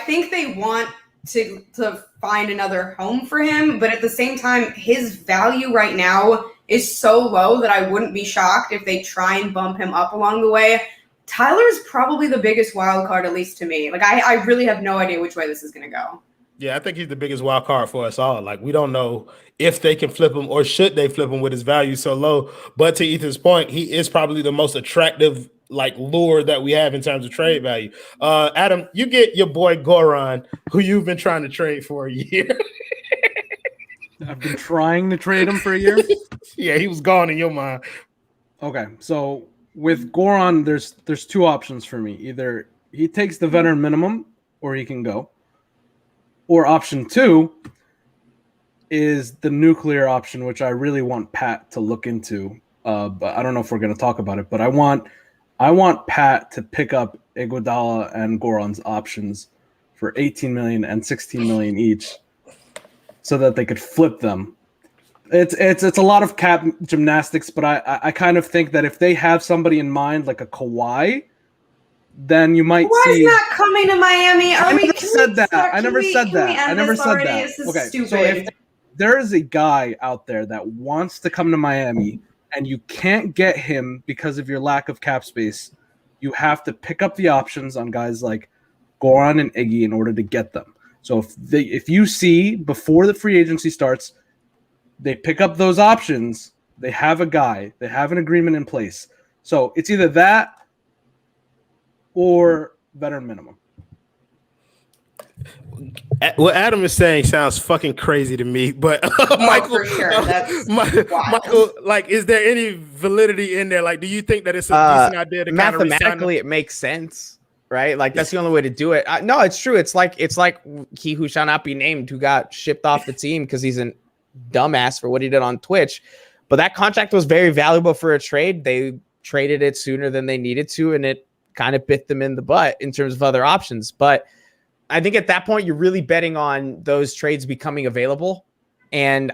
think they want to find another home for him, but at the same time, his value right now is so low that I wouldn't be shocked if they try and bump him up along the way. Tyler's probably the biggest wild card, at least to me. Like I really have no idea which way this is gonna go. Yeah, I think he's the biggest wild card for us all. Like, we don't know if they can flip him or should they flip him with his value so low. But to Ethan's point, he is probably the most attractive like lure that we have in terms of trade value. Adam, you get your boy Goran, who you've been trying to trade for a year. I've been trying to trade him for a year. Yeah, he was gone in your mind. Okay, so with Goran, there's two options for me. Either he takes the veteran minimum or he can go. Or option two is the nuclear option, which I really want Pat to look into. But I don't know if we're going to talk about it. But I want Pat to pick up Iguodala and Goran's options for $18 million and $16 million each, so that they could flip them. It's a lot of cap gymnastics, but I kind of think that if they have somebody in mind, like a Kawhi, then you might see. Kawhi's not coming to Miami. I never said that. I never said that. Okay, stupid. so if there is a guy out there that wants to come to Miami and you can't get him because of your lack of cap space, you have to pick up the options on guys like Goran and Iggy in order to get them. So if you see before the free agency starts, they pick up those options, they have a guy, they have an agreement in place. So it's either that or veteran minimum. What Adam is saying sounds fucking crazy to me, but Michael, for sure. That's Michael, like, is there any validity in there? Like, do you think that it's a decent idea to kind of mathematically it makes sense, right? Like that's the only way to do it. No, it's true. It's like he who shall not be named, who got shipped off the team because he's a dumbass for what he did on Twitch. But that contract was very valuable for a trade. They traded it sooner than they needed to, and it kind of bit them in the butt in terms of other options. But I think at that point, you're really betting on those trades becoming available. And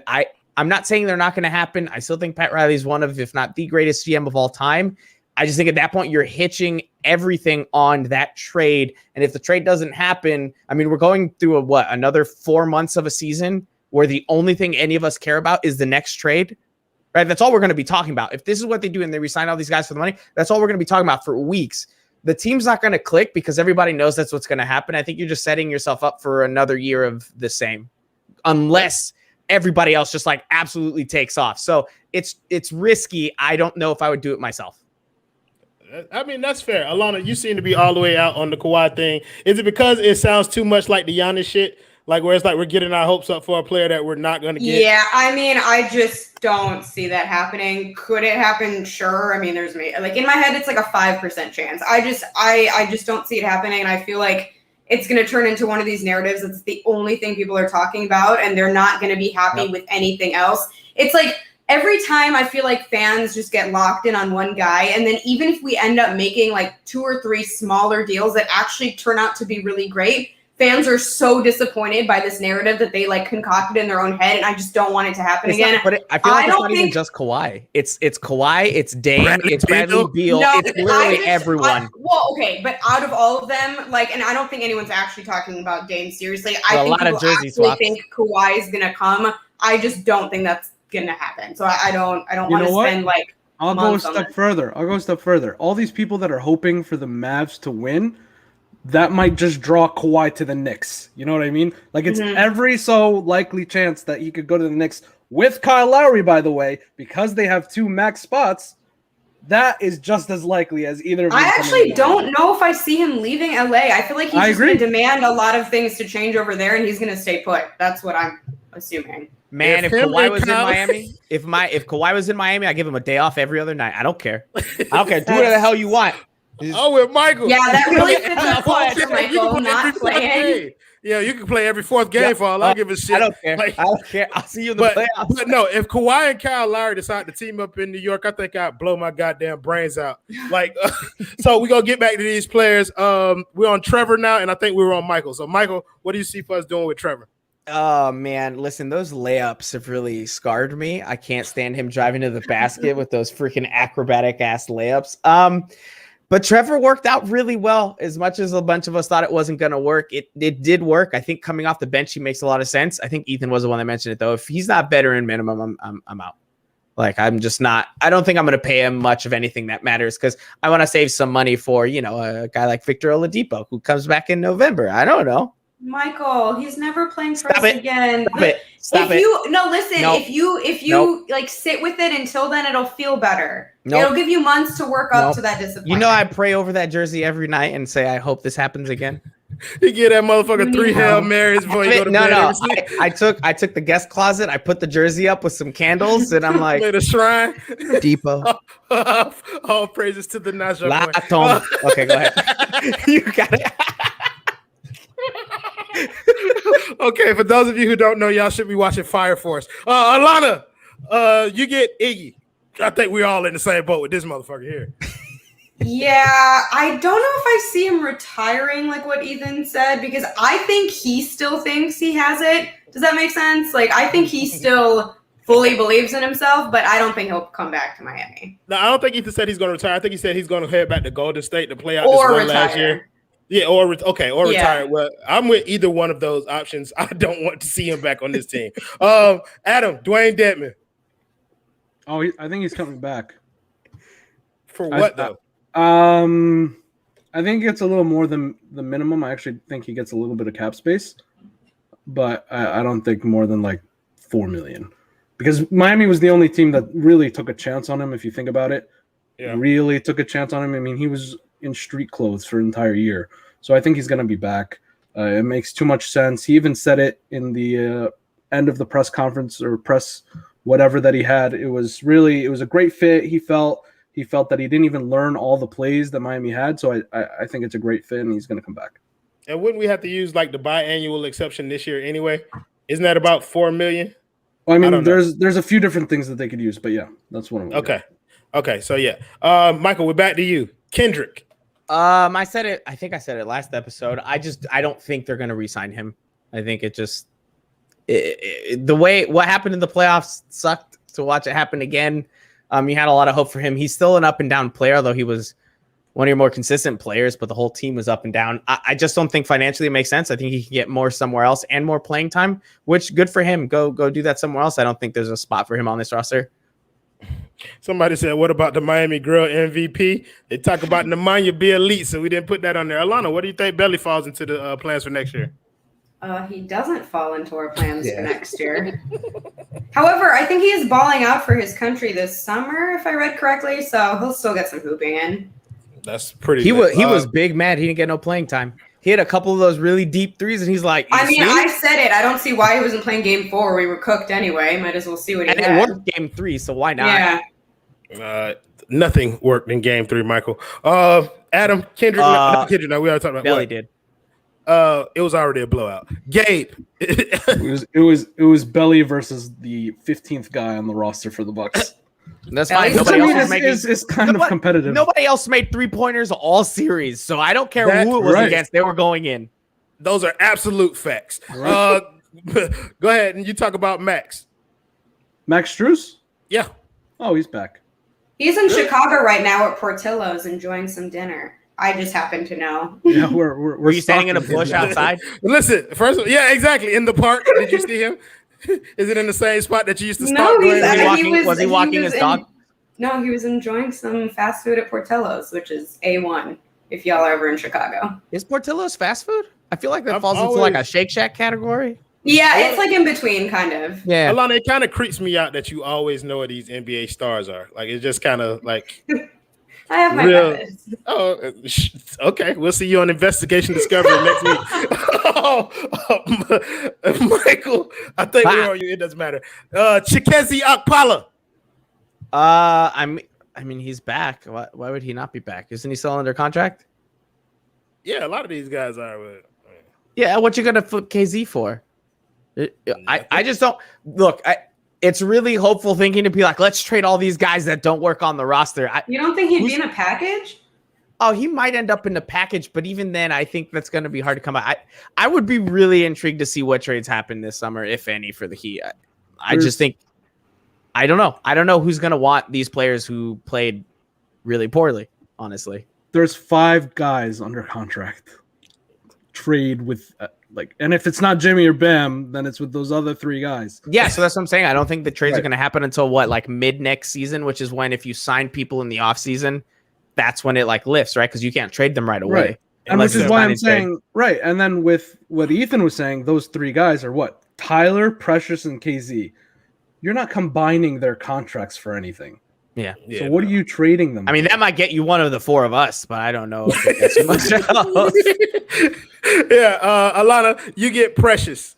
I'm not saying they're not going to happen. I still think Pat Riley's one of, if not the greatest GM of all time. I just think at that point, you're hitching everything on that trade. And if the trade doesn't happen, I mean, we're going through another 4 months of a season where the only thing any of us care about is the next trade, right? That's all we're going to be talking about. If this is what they do and they resign all these guys for the money, that's all we're going to be talking about for weeks. The team's not going to click because everybody knows that's what's going to happen. I think you're just setting yourself up for another year of the same, unless everybody else just like absolutely takes off. So it's risky. I don't know if I would do it myself. I mean, that's fair. Allana, you seem to be all the way out on the Kawhi thing. Is it because it sounds too much like the Giannis shit? Like, where it's like we're getting our hopes up for a player that we're not going to get? Yeah, I mean, I just don't see that happening. Could it happen? Sure. I mean, there's me. Like, in my head, it's like a 5% chance. I just don't see it happening, and I feel like it's going to turn into one of these narratives that's the only thing people are talking about, and they're not going to be happy with anything else. It's like every time I feel like fans just get locked in on one guy, and then even if we end up making like 2 or 3 smaller deals that actually turn out to be really great, fans are so disappointed by this narrative that they like concocted in their own head, and I just don't want it to happen again. But I feel like it's not even just Kawhi. It's Kawhi, it's Dame, it's Bradley Beal, it's literally everyone. Okay, but out of all of them, like, and I don't think anyone's actually talking about Dame seriously. I think a lot of jersey swaps. Think Kawhi is gonna come. I just don't think that's gonna happen. So I don't want to spend like. I'll go a step further. All these people that are hoping for the Mavs to win, that might just draw Kawhi to the Knicks. You know what I mean? Like, it's every so likely chance that he could go to the Knicks with Kyle Lowry, by the way, because they have 2 max spots. That is just as likely as either of them. I actually don't know if I see him leaving LA. I feel like he's just going to demand a lot of things to change over there, and he's going to stay put. That's what I'm assuming. Man, if Kawhi was in Miami, if Kawhi was in Miami, I give him a day off every other night. I don't care. Do whatever the hell you want. With Michael. Yeah, that really fits the culture, Michael, not playing. Yeah, you can play every 4th game for all I give a shit. I don't care. I don't care. I'll see you in the playoffs. But no, if Kawhi and Kyle Lowry decide to team up in New York, I think I'd blow my goddamn brains out. Like, so we're going to get back to these players. We're on Trevor now, and I think we were on Michael. So, Michael, what do you see for us doing with Trevor? Oh man, listen, those layups have really scarred me. I can't stand him driving to the basket with those freaking acrobatic ass layups. But Trevor worked out really well. As much as a bunch of us thought it wasn't going to work, it did work. I think coming off the bench, he makes a lot of sense. I think Ethan was the one that mentioned it though. If he's not veteran minimum, I'm out. Like I'm just not. I don't think I'm going to pay him much of anything that matters because I want to save some money for a guy like Victor Oladipo who comes back in November. I don't know. Michael, he's never playing for Stop us it. again. Stop it. If you like sit with it until then, it'll feel better. Nope. It'll give you months to work up to that disappointment. You know, I pray over that jersey every night and say, I hope this happens again. You get that motherfucker 3 Hail Marys before you go to bed. No. I took the guest closet. I put the jersey up with some candles, and I'm like, made a shrine. Depot. All praises to the Naja boy. Okay, go ahead. You got it. Okay, for those of you who don't know, y'all should be watching Fire Force. Allana, you get Iggy. I think we're all in the same boat with this motherfucker here. Yeah, I don't know if I see him retiring like what Ethan said, because I think he still thinks he has it. Does that make sense? Like, I think he still fully believes in himself, but I don't think he'll come back to Miami. No, I don't think Ethan said he's going to retire. I think he said he's going to head back to Golden State to play out Or this run last year. Yeah, or retire. Well, I'm with either one of those options. I don't want to see him back on this team. Adam, Dwayne Dedman. Oh, I think he's coming back. For what, though? I think it's a little more than the minimum. I actually think he gets a little bit of cap space, but I don't think more than like $4 million, because Miami was the only team that really took a chance on him. If you think about it, really took a chance on him. I mean, he was in street clothes for an entire year, so I think he's going to be back. It makes too much sense. He even said it in the end of the press conference or press whatever that he had. It was a great fit. He felt that he didn't even learn all the plays that Miami had. So I think it's a great fit, and he's going to come back. And wouldn't we have to use like the biannual exception this year anyway? Isn't that about $4 million? Well, I mean, there's a few different things that they could use, but yeah, that's one of them. Okay. So yeah, Michael, we're back to you. Kendrick. I said it. I think I said it last episode. I don't think they're going to re-sign him. I think what happened in the playoffs sucked to watch it happen again. You had a lot of hope for him. He's still an up and down player, though he was one of your more consistent players, but the whole team was up and down. I just don't think financially it makes sense. I think he can get more somewhere else and more playing time, which good for him. Go do that somewhere else. I don't think there's a spot for him on this roster. Somebody said, what about the Miami Grill MVP? They talk about Nemanja be elite, so we didn't put that on there. Alana, what do you think Belly falls into the plans for next year? He doesn't fall into our plans for next year. However, I think he is balling out for his country this summer, if I read correctly, so he'll still get some hooping in. That's pretty He was big mad. He didn't get no playing time. He had a couple of those really deep threes, and he's like, I said it. I don't see why he wasn't playing game 4. We were cooked anyway. Might as well see what he had. And it worked game 3, so why not? Yeah. Nothing worked in game 3, Michael. Adam, Kendrick, no, we already talked about Belly what? did. It was already a blowout. Gabe. It was Belly versus the 15th guy on the roster for the Bucks. That's fine. It's kind of competitive. Nobody else made 3-pointers all series, so I don't care who it was against. They were going in. Those are absolute facts. Right. Go ahead and you talk about Max. Max Strus? Yeah. Oh, he's back. He's in Chicago right now at Portillo's enjoying some dinner. I just happen to know. Yeah, were you standing in a bush outside? Listen, first, yeah, exactly. In the park. Did you see him? Is it in the same spot that you used to stop? Was he walking his dog? No, he was enjoying some fast food at Portillo's, which is A1 if y'all are ever in Chicago. Is Portillo's fast food? I feel like that falls into like a Shake Shack category. Yeah, it's like in between, kind of. Yeah. Alana, it kind of creeps me out that you always know what these NBA stars are. Like, it's just kind of like... I have my methods. Oh, okay. We'll see you on Investigation Discovery next week. Michael, I think we're on you. It doesn't matter. Chikezi Akpala. I mean, he's back. Why would he not be back? Isn't he still under contract? Yeah, a lot of these guys are. Yeah, what you gonna flip KZ for? I just don't look. It's really hopeful thinking to be like, let's trade all these guys that don't work on the roster. You don't think he'd be in a package? Oh, he might end up in the package, but even then, I think that's going to be hard to come by. I would be really intrigued to see what trades happen this summer, if any, for the Heat. I just think I don't know. I don't know who's going to want these players who played really poorly, honestly. There's 5 guys under contract. Trade with and if it's not Jimmy or Bam, then it's with those other 3 guys. Yeah, so that's what I'm saying. I don't think the trades are going to happen until mid next season, which is when if you sign people in the offseason, that's when it lifts, right? Because you can't trade them right away. Right. And which is why I'm saying, right. And then with what Ethan was saying, those 3 guys are what? Tyler, Precious, and KZ. You're not combining their contracts for anything. Yeah. So what are you trading them? I mean, that might get you one of the 4 of us, but I don't know if it gets much else. Yeah, Allana, you get Precious.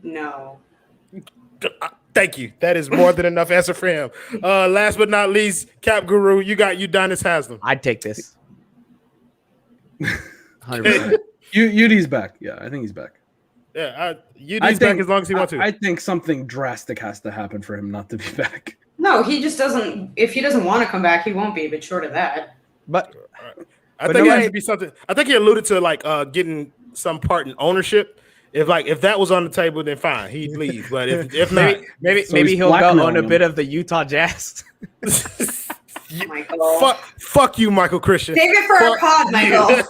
No. Thank you. That is more than enough answer for him. Last but not least, Cap Guru, you got Udonis Haslem. I'd take this. 100%. UD's back. Yeah, I think he's back. Yeah, UD's back as long as he wants to. I think something drastic has to happen for him not to be back. No, he just doesn't. If he doesn't want to come back, he won't be. But short of that, But I think it has to be something. I think he alluded to getting some part in ownership. If that was on the table, then fine, he'd leave. But if not, maybe he'll go own a bit of the Utah Jazz. Michael. Fuck you, Michael Christian. Save it for a pod, Michael.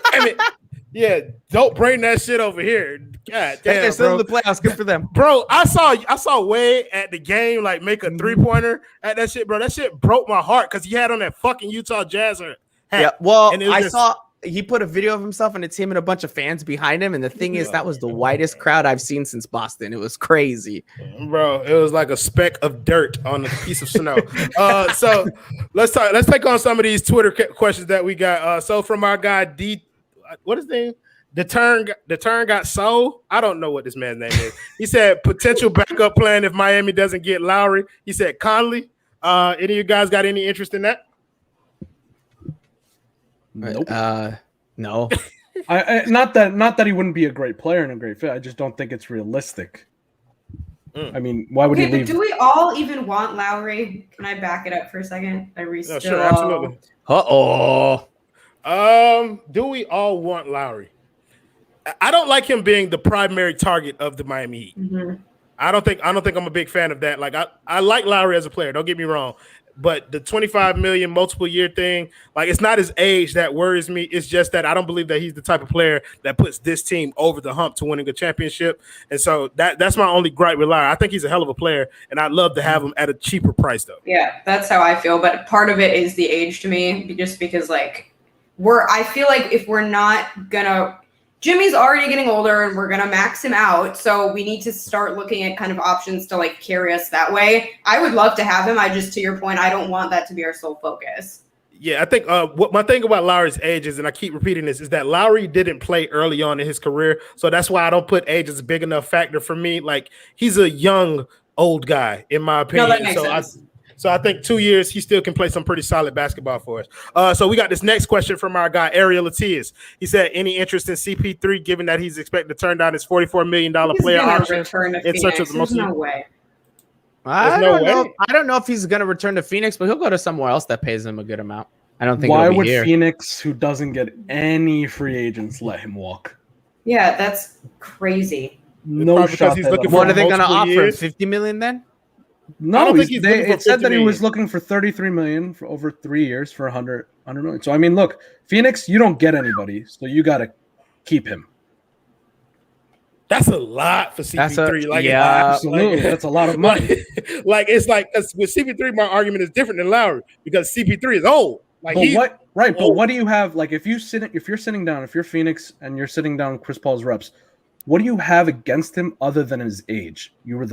I mean, yeah, don't bring that shit over here. God damn, they're still in the playoffs. Good for them, bro. I saw Wade at the game make a 3-pointer at that shit, bro. That shit broke my heart because he had on that fucking Utah Jazz hat. Yeah, well, I saw he put a video of himself and it's him and a bunch of fans behind him. And the thing is, that was the whitest crowd I've seen since Boston. It was crazy, bro. It was like a speck of dirt on a piece of snow. So let's take on some of these Twitter questions that we got. So from our guy what is his name? The turn got sold. I don't know what this man's name is. He said potential backup plan if Miami doesn't get Lowry. He said Conley. Any of you guys got any interest in that? Nope. No. Not that he wouldn't be a great player and a great fit. I just don't think it's realistic. I mean, why would he leave? Do we all even want Lowry? Can I back it up for a second? Yeah, sure, absolutely. Do we all want Lowry? I don't like him being the primary target of the Miami Heat. Mm-hmm. I don't think I'm a big fan of that. I like Lowry as a player. Don't get me wrong. But the $25 million multiple year thing, it's not his age that worries me. It's just that I don't believe that he's the type of player that puts this team over the hump to winning a championship. And so that's my only gripe with Lowry. I think he's a hell of a player, and I'd love to have him at a cheaper price, though. Yeah, that's how I feel. But part of it is the age to me, just because I feel like if we're not gonna. Jimmy's already getting older and we're going to max him out. So we need to start looking at kind of options to carry us that way. I would love to have him. To your point, I don't want that to be our sole focus. Yeah, I think what my thing about Lowry's age is, and I keep repeating this, is that Lowry didn't play early on in his career. So that's why I don't put age as a big enough factor for me. He's a young, old guy, in my opinion. No, that makes sense. So I think 2 years, he still can play some pretty solid basketball for us. So we got this next question from our guy, Ariel Latias. He said, any interest in CP3, given that he's expected to turn down his $44 million player option in search of the most? No way. I don't know if he's going to return to Phoenix, but he'll go to somewhere else that pays him a good amount. I don't think. Why it'll be would here. Phoenix, who doesn't get any free agents, let him walk? Yeah, that's crazy. No shot. He's looking for what are they going to offer? years? $50 million then? No, it said that he million. was looking for $33 million for over 3 years for $100 million. So I mean, look, Phoenix, you don't get anybody, so you got to keep him. That's a lot for CP3. Absolutely, that's a lot of money. It's with CP3, my argument is different than Lowry because CP3 is old. But what do you have? If you're sitting down, if you're Phoenix and you're sitting down Chris Paul's reps, what do you have against him other than his age? You were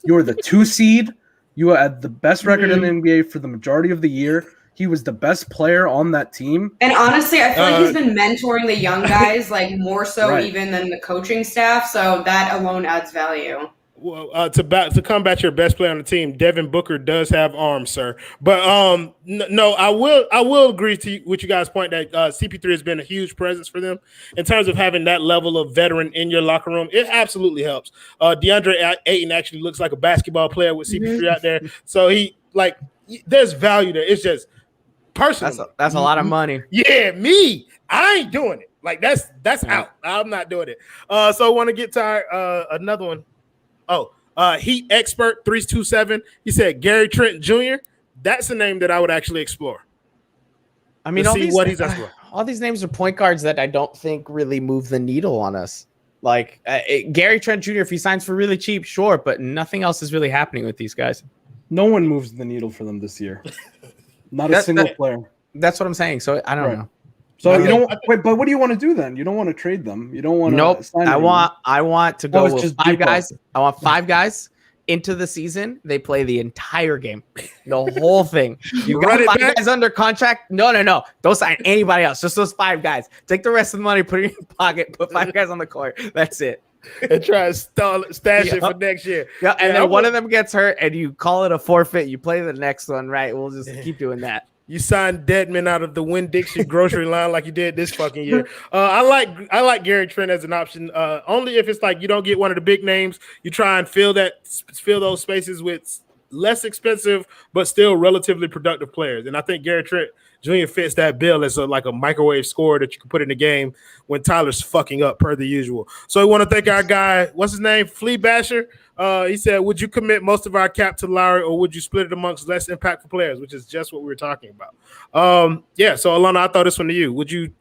you were the 2 seed. You had the best record in the NBA for the majority of the year. He was the best player on that team. And honestly, I feel like he's been mentoring the young guys more so even than the coaching staff. So that alone adds value. Well, to combat your best player on the team, Devin Booker does have arms, sir. But no, I will agree with you guys' point that CP3 has been a huge presence for them in terms of having that level of veteran in your locker room. It absolutely helps. DeAndre Ayton actually looks like a basketball player with CP3 out there. So there's value there. It's just personally. That's a lot of money. Yeah, me. I ain't doing it. Like that's out. I'm not doing it. So I want to get to our, another one. Oh, Heat Expert 327. He said Gary Trent Jr. That's a name that I would actually explore. I mean, all these names are point guards that I don't think really move the needle on us. Like Gary Trent Jr., if he signs for really cheap, sure, but nothing else is really happening with these guys. No one moves the needle for them this year. Not a single player. That's what I'm saying. So I don't know. So you don't wait, but what do you want to do then? You don't want to trade them. You don't want to. Nope. Sign I want to go with 5 Depot. guys. I want 5 guys into the season. They play the entire game, the whole thing. You got 5 guys under contract. No. Don't sign anybody else. Just those 5 guys. Take the rest of the money, put it in your pocket, put 5 guys on the court. That's it. And try to stash it for next year. Yeah, and then one of them gets hurt, and you call it a forfeit. You play the next one, right? We'll just keep doing that. You signed Deadman out of the Winn-Dixie grocery line like you did this fucking year. I like Gary Trent as an option. Only if it's like you don't get one of the big names. You try and fill those spaces with less expensive but still relatively productive players. And I think Gary Trent Jr. fits that bill as like a microwave scorer that you can put in the game when Tyler's fucking up per the usual. So I want to thank our guy. What's his name? Flea Basher. He said, would you commit most of our cap to Lowry or would you split it amongst less impactful players, which is just what we were talking about. So Allana, I throw this one to you. Would you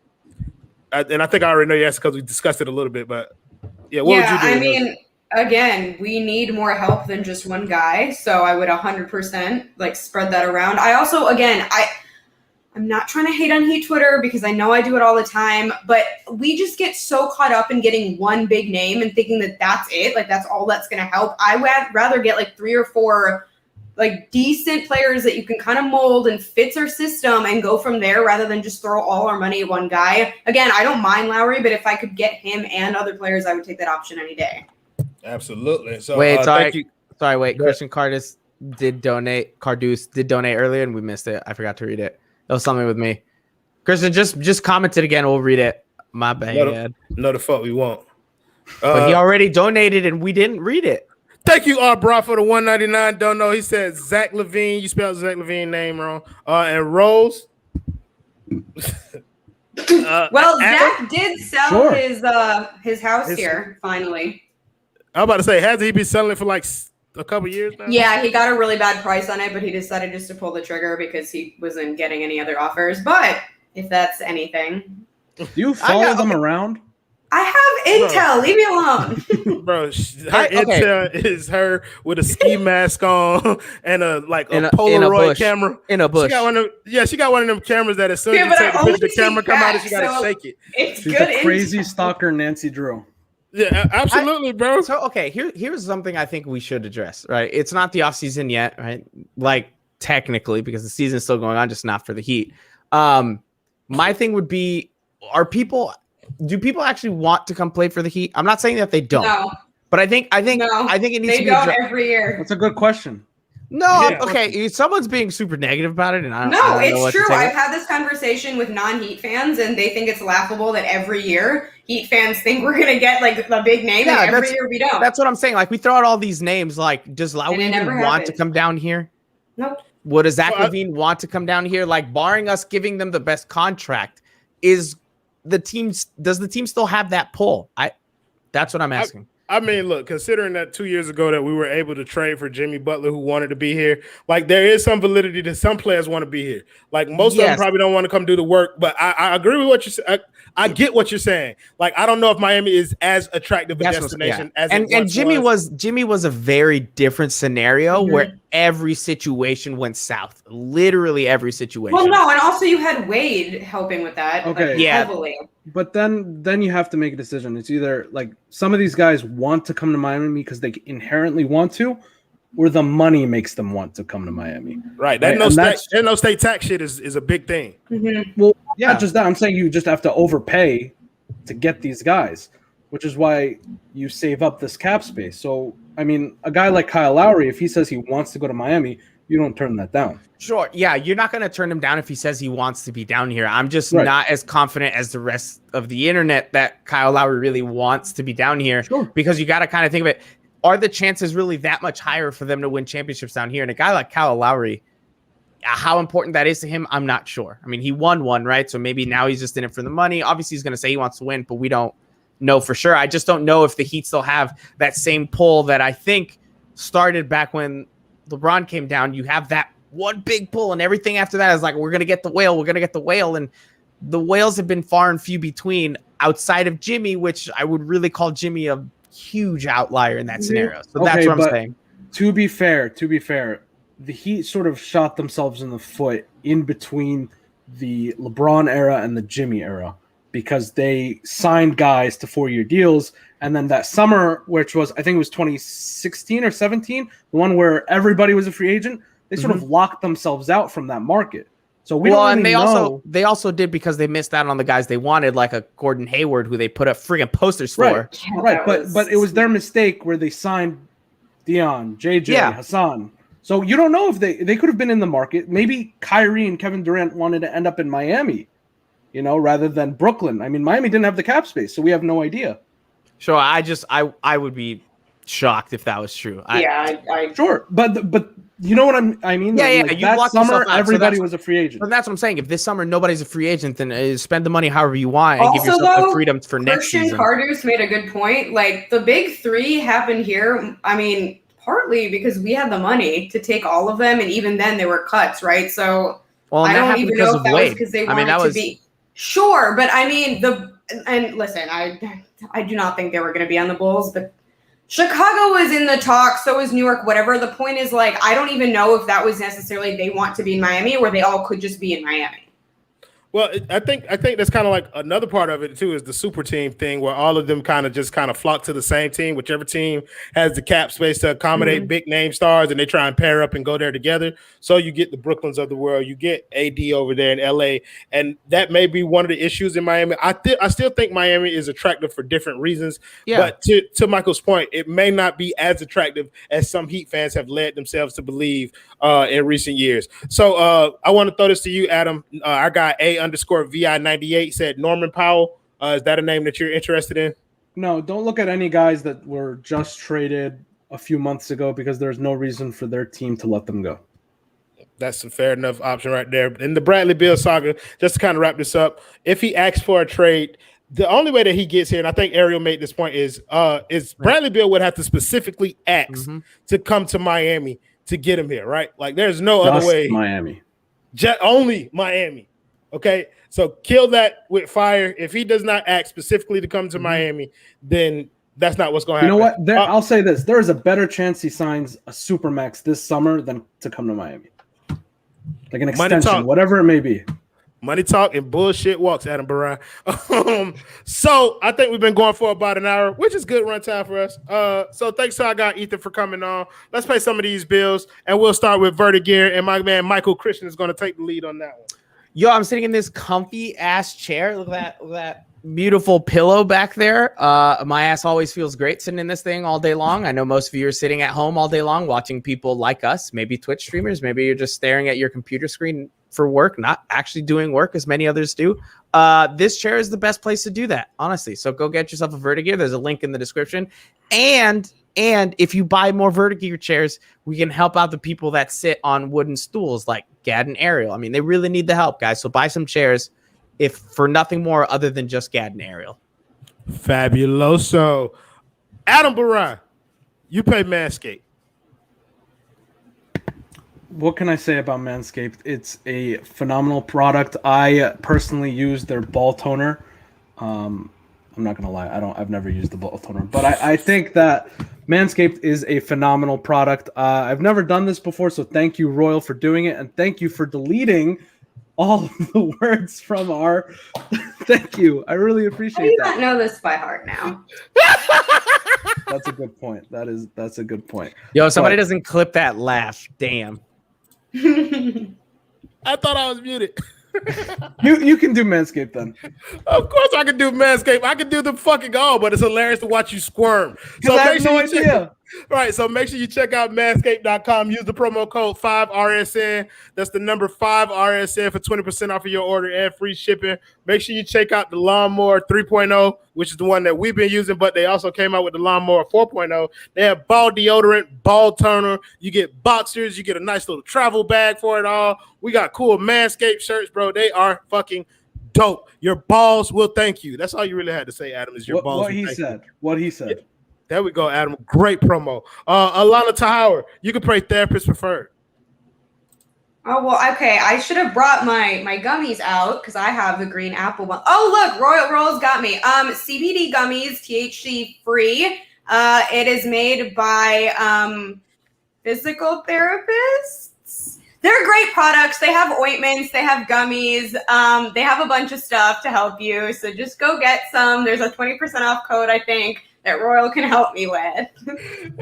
and I think I already know your answer because we discussed it a little bit, but what would you do? I mean, again, we need more help than just one guy. So I would 100% like spread that around. I also, again, I'm not trying to hate on Heat Twitter because I know I do it all the time, but we just get so caught up in getting one big name and thinking that that's it. Like that's all that's going to help. I would rather get like 3 or 4 like decent players that you can kind of mold and fits our system and go from there rather than just throw all our money at one guy. Again, I don't mind Lowry, but if I could get him and other players, I would take that option any day. Absolutely. So thank you. Sorry, Christian Cardus did donate earlier and we missed it. I forgot to read it. That was something with me. Christian, just comment it again. We'll read it. My bad. No, the fuck we won't. But he already donated and we didn't read it. Thank you, Bra, for the 199. Don't know. He said Zach Levine. You spelled Zach Levine name wrong. And Rose. Zach did sell his house here finally. I was about to say, hasn't he been selling it for like a couple years now? Yeah, he got a really bad price on it, but he decided just to pull the trigger because he wasn't getting any other offers. But if that's anything. Do you follow them around? I have intel. Leave me alone. Bro, intel is her with a ski mask on and a Polaroid camera. In a bush. She got one of them cameras that as soon as you take a picture, the camera come out and she got to shake it. She's a crazy stalker, Nancy Drew. Yeah, absolutely, bro. So, okay, here's something I think we should address, right? It's not the offseason yet, right? Like, technically, because the season is still going on, just not for the Heat. My thing would be, do people actually want to come play for the Heat? I'm not saying that they don't. No. But I think it needs to be They don't every year. That's a good question. No, okay. Someone's being super negative about it, and I don't know it's what true. I've had this conversation with non-Heat fans, and they think it's laughable that every year Heat fans think we're gonna get like the big name, and every year we don't. That's what I'm saying. Like we throw out all these names. Like, does Lowry even want to come down here? Nope. What does Zach Levine want to come down here? Like, barring us giving them the best contract, does the team still have that pull? That's what I'm asking. I mean, look, considering that 2 years ago that we were able to trade for Jimmy Butler, who wanted to be here, like there is some validity that some players want to be here. Like most of them probably don't want to come do the work, but I agree with what you said. I get what you're saying. Like I don't know if Miami is as attractive a destination as it and Jimmy was a very different scenario where every situation went south. Literally every situation. Well, no, and also you had Wade helping with that. Okay, heavily. But then you have to make a decision. It's either like some of these guys want to come to Miami because they inherently want to, or the money makes them want to come to Miami. Right. That no state tax shit is a big thing. Mm-hmm. Well, not just that. I'm saying you just have to overpay to get these guys, which is why you save up this cap space. So, I mean, a guy like Kyle Lowry, if he says he wants to go to Miami, you don't turn that down. Sure. Yeah, you're not going to turn him down if he says he wants to be down here. I'm just not as confident as the rest of the internet that Kyle Lowry really wants to be down here because you got to kind of think of it. Are the chances really that much higher for them to win championships down here? And a guy like Kyle Lowry, How important that is to him, I'm not sure. I mean, he won one, right? So maybe now he's just in it for the money. Obviously, he's going to say he wants to win, but we don't know for sure. I just don't know if the Heat still have that same pull that I think started back when LeBron came down. You have that one big pull, and everything after that is like, we're going to get the whale. We're going to get the whale. And the whales have been far and few between outside of Jimmy, which I would really call Jimmy a huge outlier in that scenario. So that's what I'm saying. To be fair, the Heat sort of shot themselves in the foot in between the LeBron era and the Jimmy era because they signed guys to 4-year deals. And then that summer, which was, I think it was 2016 or 17, the one where everybody was a free agent, they sort of locked themselves out from that market. So we don't really know. They also did because they missed out on the guys they wanted, like a Gordon Hayward, who they put up friggin' posters for. Right. But it was their mistake where they signed Dion, JJ, Hassan. So you don't know if they could have been in the market. Maybe Kyrie and Kevin Durant wanted to end up in Miami, rather than Brooklyn. I mean, Miami didn't have the cap space, so we have no idea. Sure, I would be shocked if that was true. Sure, but you know what I mean? Yeah. Like that summer, everybody was a free agent. But that's what I'm saying. If this summer nobody's a free agent, then spend the money however you want and give yourself the freedom for next season. Christian Cardus made a good point. Like the big three happened here. I mean, partly because we had the money to take all of them, and even then they were cuts, right? So I don't even know if that was because they wanted to be sure. But I mean, and listen, I do not think they were going to be on the Bulls, but Chicago was in the talk, so is New York, whatever. The point is, like, I don't even know if that was necessarily they want to be in Miami or they all could just be in Miami. Well, I think that's kind of like another part of it too is the super team thing where all of them kind of flock to the same team, whichever team has the cap space to accommodate big name stars, and they try and pair up and go there together. So you get the Brooklyns of the world, you get AD over there in LA, and that may be one of the issues in Miami. I still think Miami is attractive for different reasons, but to Michael's point, it may not be as attractive as some Heat fans have led themselves to believe in recent years. So I want to throw this to you, Adam. Our guy _VI98 said Norman Powell. Is that a name that you're interested in? No, don't look at any guys that were just traded a few months ago because there's no reason for their team to let them go. That's a fair enough option right there. In the Bradley Beal saga, just to kind of wrap this up, if he asks for a trade, the only way that he gets here, and I think Ariel made this point, is Bradley Beal would have to specifically ask to come to Miami to get him here, right? Like there's no other way. Miami. Only Miami. Okay, so kill that with fire. If he does not act specifically to come to Miami, then that's not what's going to happen. You know what? I'll say this. There is a better chance he signs a Supermax this summer than to come to Miami. Like an extension, whatever it may be. Money talk and bullshit walks, Adam Borai. So I think we've been going for about an hour, which is good runtime for us. So thanks to our guy Ethan for coming on. Let's pay some of these bills, and we'll start with Vertigear, and my man Michael Christian is going to take the lead on that one. Yo, I'm sitting in this comfy ass chair. Look at that beautiful pillow back there. My ass always feels great sitting in this thing all day long. I know most of you are sitting at home all day long watching people like us, maybe Twitch streamers. Maybe you're just staring at your computer screen for work, not actually doing work as many others do. This chair is the best place to do that, honestly. So go get yourself a Vertigear. There's a link in the description. And if you buy more Vertigear chairs, we can help out the people that sit on wooden stools like Gad and Ariel. I mean, they really need the help, guys. So buy some chairs, if for nothing more other than just Gad and Ariel. Fabuloso. Adam Borai, you pay Manscaped. What can I say about Manscaped? It's a phenomenal product. I personally use their ball toner. I'm not gonna lie, I've never used the ball toner, but I think that Manscaped is a phenomenal product. I've never done this before, so thank you, Royal, for doing it, and thank you for deleting all of the words from our. Thank you, I really appreciate that. I know this by heart now. That's a good point. That's a good point. Yo, somebody doesn't clip that laugh. Damn. I thought I was muted. You can do Manscaped then. Of course I can do Manscaped. I can do the fucking but it's hilarious to watch you squirm. So I have no idea. Right, so make sure you check out manscaped.com. Use the promo code 5RSN. That's the number 5RSN for 20% off of your order and free shipping. Make sure you check out the Lawnmower 3.0, which is the one that we've been using, but they also came out with the Lawnmower 4.0. They have ball deodorant, ball toner. You get boxers. You get a nice little travel bag for it all. We got cool Manscaped shirts, bro. They are fucking dope. Your balls will thank you. That's all you really had to say, Adam, is your balls what he said. What he said. Yeah. There we go, Adam. Great promo. Allana Tachauer, you can play therapist preferred. Oh, well, okay. I should have brought my gummies out because I have the green apple one. Oh, look, Royal Rolls got me. CBD gummies, THC free. It is made by physical therapists. They're great products. They have ointments. They have gummies. They have a bunch of stuff to help you. So just go get some. There's a 20% off code, I think, that Royal can help me with.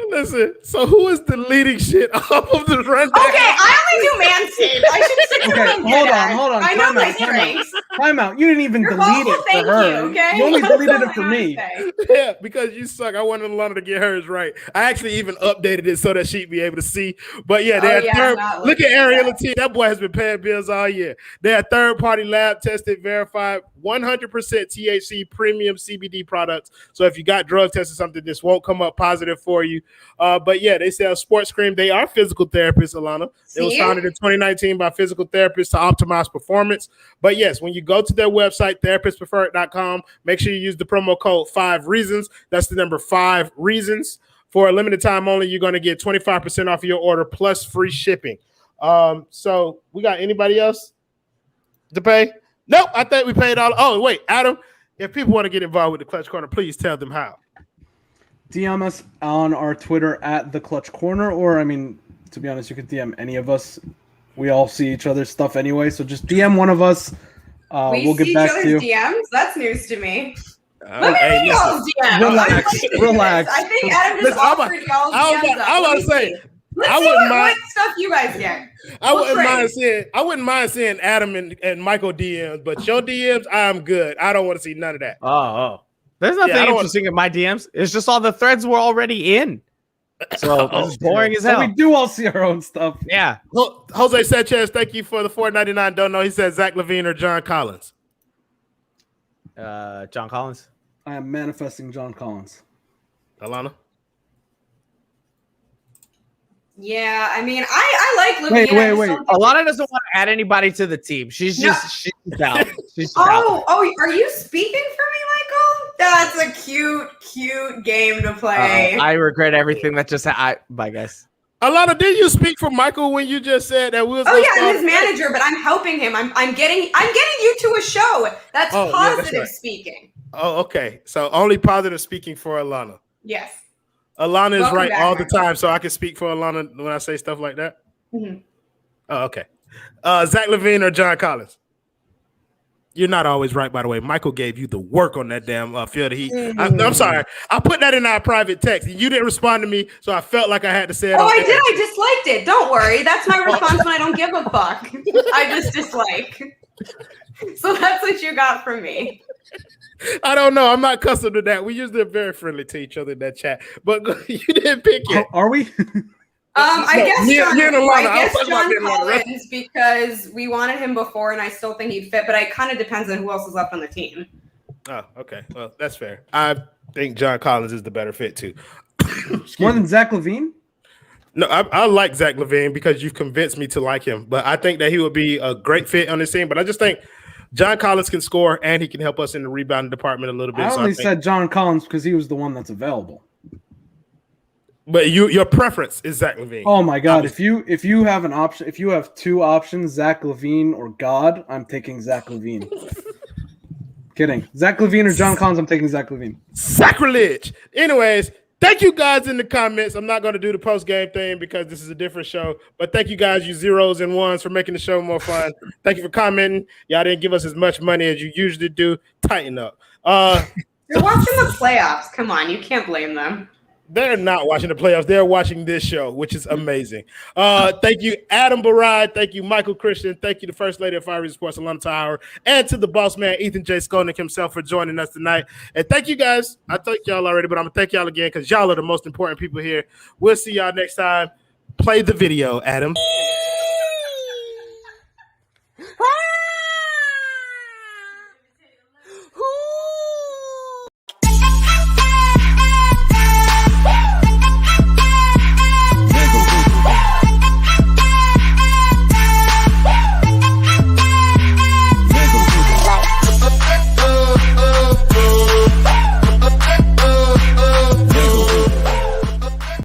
Listen, so who is deleting shit off of the rundown? Okay, I only do Manscaped. I should stick to what I'm good at. Hold on. I know my strengths. Time out. You didn't even Your delete balls will it thank for her. you, okay? You only That's deleted all it for I me. gotta say. Yeah, because you suck. I wanted Alana to get hers right. I actually even updated it so that she'd be able to see. But yeah, they look at Ariel T. That boy has been paying bills all year. They are third-party lab tested, verified, 100% THC premium CBD products. So if you got drug tests or something, this won't come up positive for you. But yeah, they sell sports cream. They are physical therapists, Alana. It was founded in 2019 by physical therapists to optimize performance. But yes, when you go to their website, therapistpreferred.com, make sure you use the promo code 5REASONS. That's the number 5 reasons. For a limited time only, you're going to get 25% off your order plus free shipping. So we got anybody else to pay? Nope, I think we paid all. Oh, wait, Adam, if people want to get involved with the Clutch Corner, please tell them how. DM us on our Twitter at the Clutch Corner, or I mean, to be honest, you could DM any of us. We all see each other's stuff anyway, so just DM one of us. We'll get back to you. DMs? That's news to me. Let me read y'all's DMs. Relax. I think Adam just offered y'all's DMs up. I was going to say, let's see what stuff you guys get. I wouldn't mind seeing Adam and Michael DMs, but your DMs, I'm good. I don't want to see none of that. Oh. There's nothing interesting in my DMs. It's just all the threads were already in. So it's boring as hell. So we do all see our own stuff. Yeah. Jose Sanchez, thank you for the $4.99. Don't know. He said Zach LaVine or John Collins. John Collins. I am manifesting John Collins. Alana? Yeah, I mean, I like LaVine. Wait. Alana doesn't want to add anybody to the team. She's out. She's out. Oh, are you speaking for me, Michael? That's a cute game to play. I regret everything that just happened. Bye, guys. Alana, did you speak for Michael when you just said that we was? Oh yeah, I'm his manager, but I'm helping him. I'm getting you to a show. That's positive speaking. Oh, okay. So only positive speaking for Alana. Yes. Alana is right all the time, so I can speak for Alana when I say stuff like that. Mm-hmm. Oh, okay. Zach LaVine or John Collins? You're not always right, by the way. Michael gave you the work on that damn field. I'm sorry. I put that in our private text, and you didn't respond to me, so I felt like I had to say it. Oh, I did. I disliked it. Don't worry. That's my response when I don't give a fuck. I just dislike. So that's what you got from me. I don't know. I'm not accustomed to that. We usually are very friendly to each other in that chat, but you didn't pick it. Are we? I guess John Collins, because we wanted him before, and I still think he'd fit, but it kind of depends on who else is left on the team. Oh, okay. Well, that's fair. I think John Collins is the better fit, too. More than Zach LaVine? No, I like Zach LaVine because you've convinced me to like him, but I think that he would be a great fit on this team, but I just think John Collins can score, and he can help us in the rebounding department a little bit. I only said John Collins because he was the one that's available. But your preference is Zach LaVine. Oh my God! If you have an option, if you have two options, Zach LaVine or God, I'm taking Zach LaVine. Kidding. Zach LaVine or John Collins, I'm taking Zach LaVine. Sacrilege. Anyways, thank you guys in the comments. I'm not going to do the post-game thing because this is a different show. But thank you guys, you zeros and ones, for making the show more fun. Thank you for commenting. Y'all didn't give us as much money as you usually do. Tighten up. You're watching the playoffs. Come on, you can't blame them. They're not watching the playoffs. They're watching this show, which is amazing. Thank you, Adam Borai. Thank you, Michael Christian. Thank you, the First Lady of Fire Sports, Allana Tachauer, and to the boss man, Ethan J. Skolnick himself, for joining us tonight. And thank you guys. I thank y'all already, but I'm going to thank y'all again because y'all are the most important people here. We'll see y'all next time. Play the video, Adam.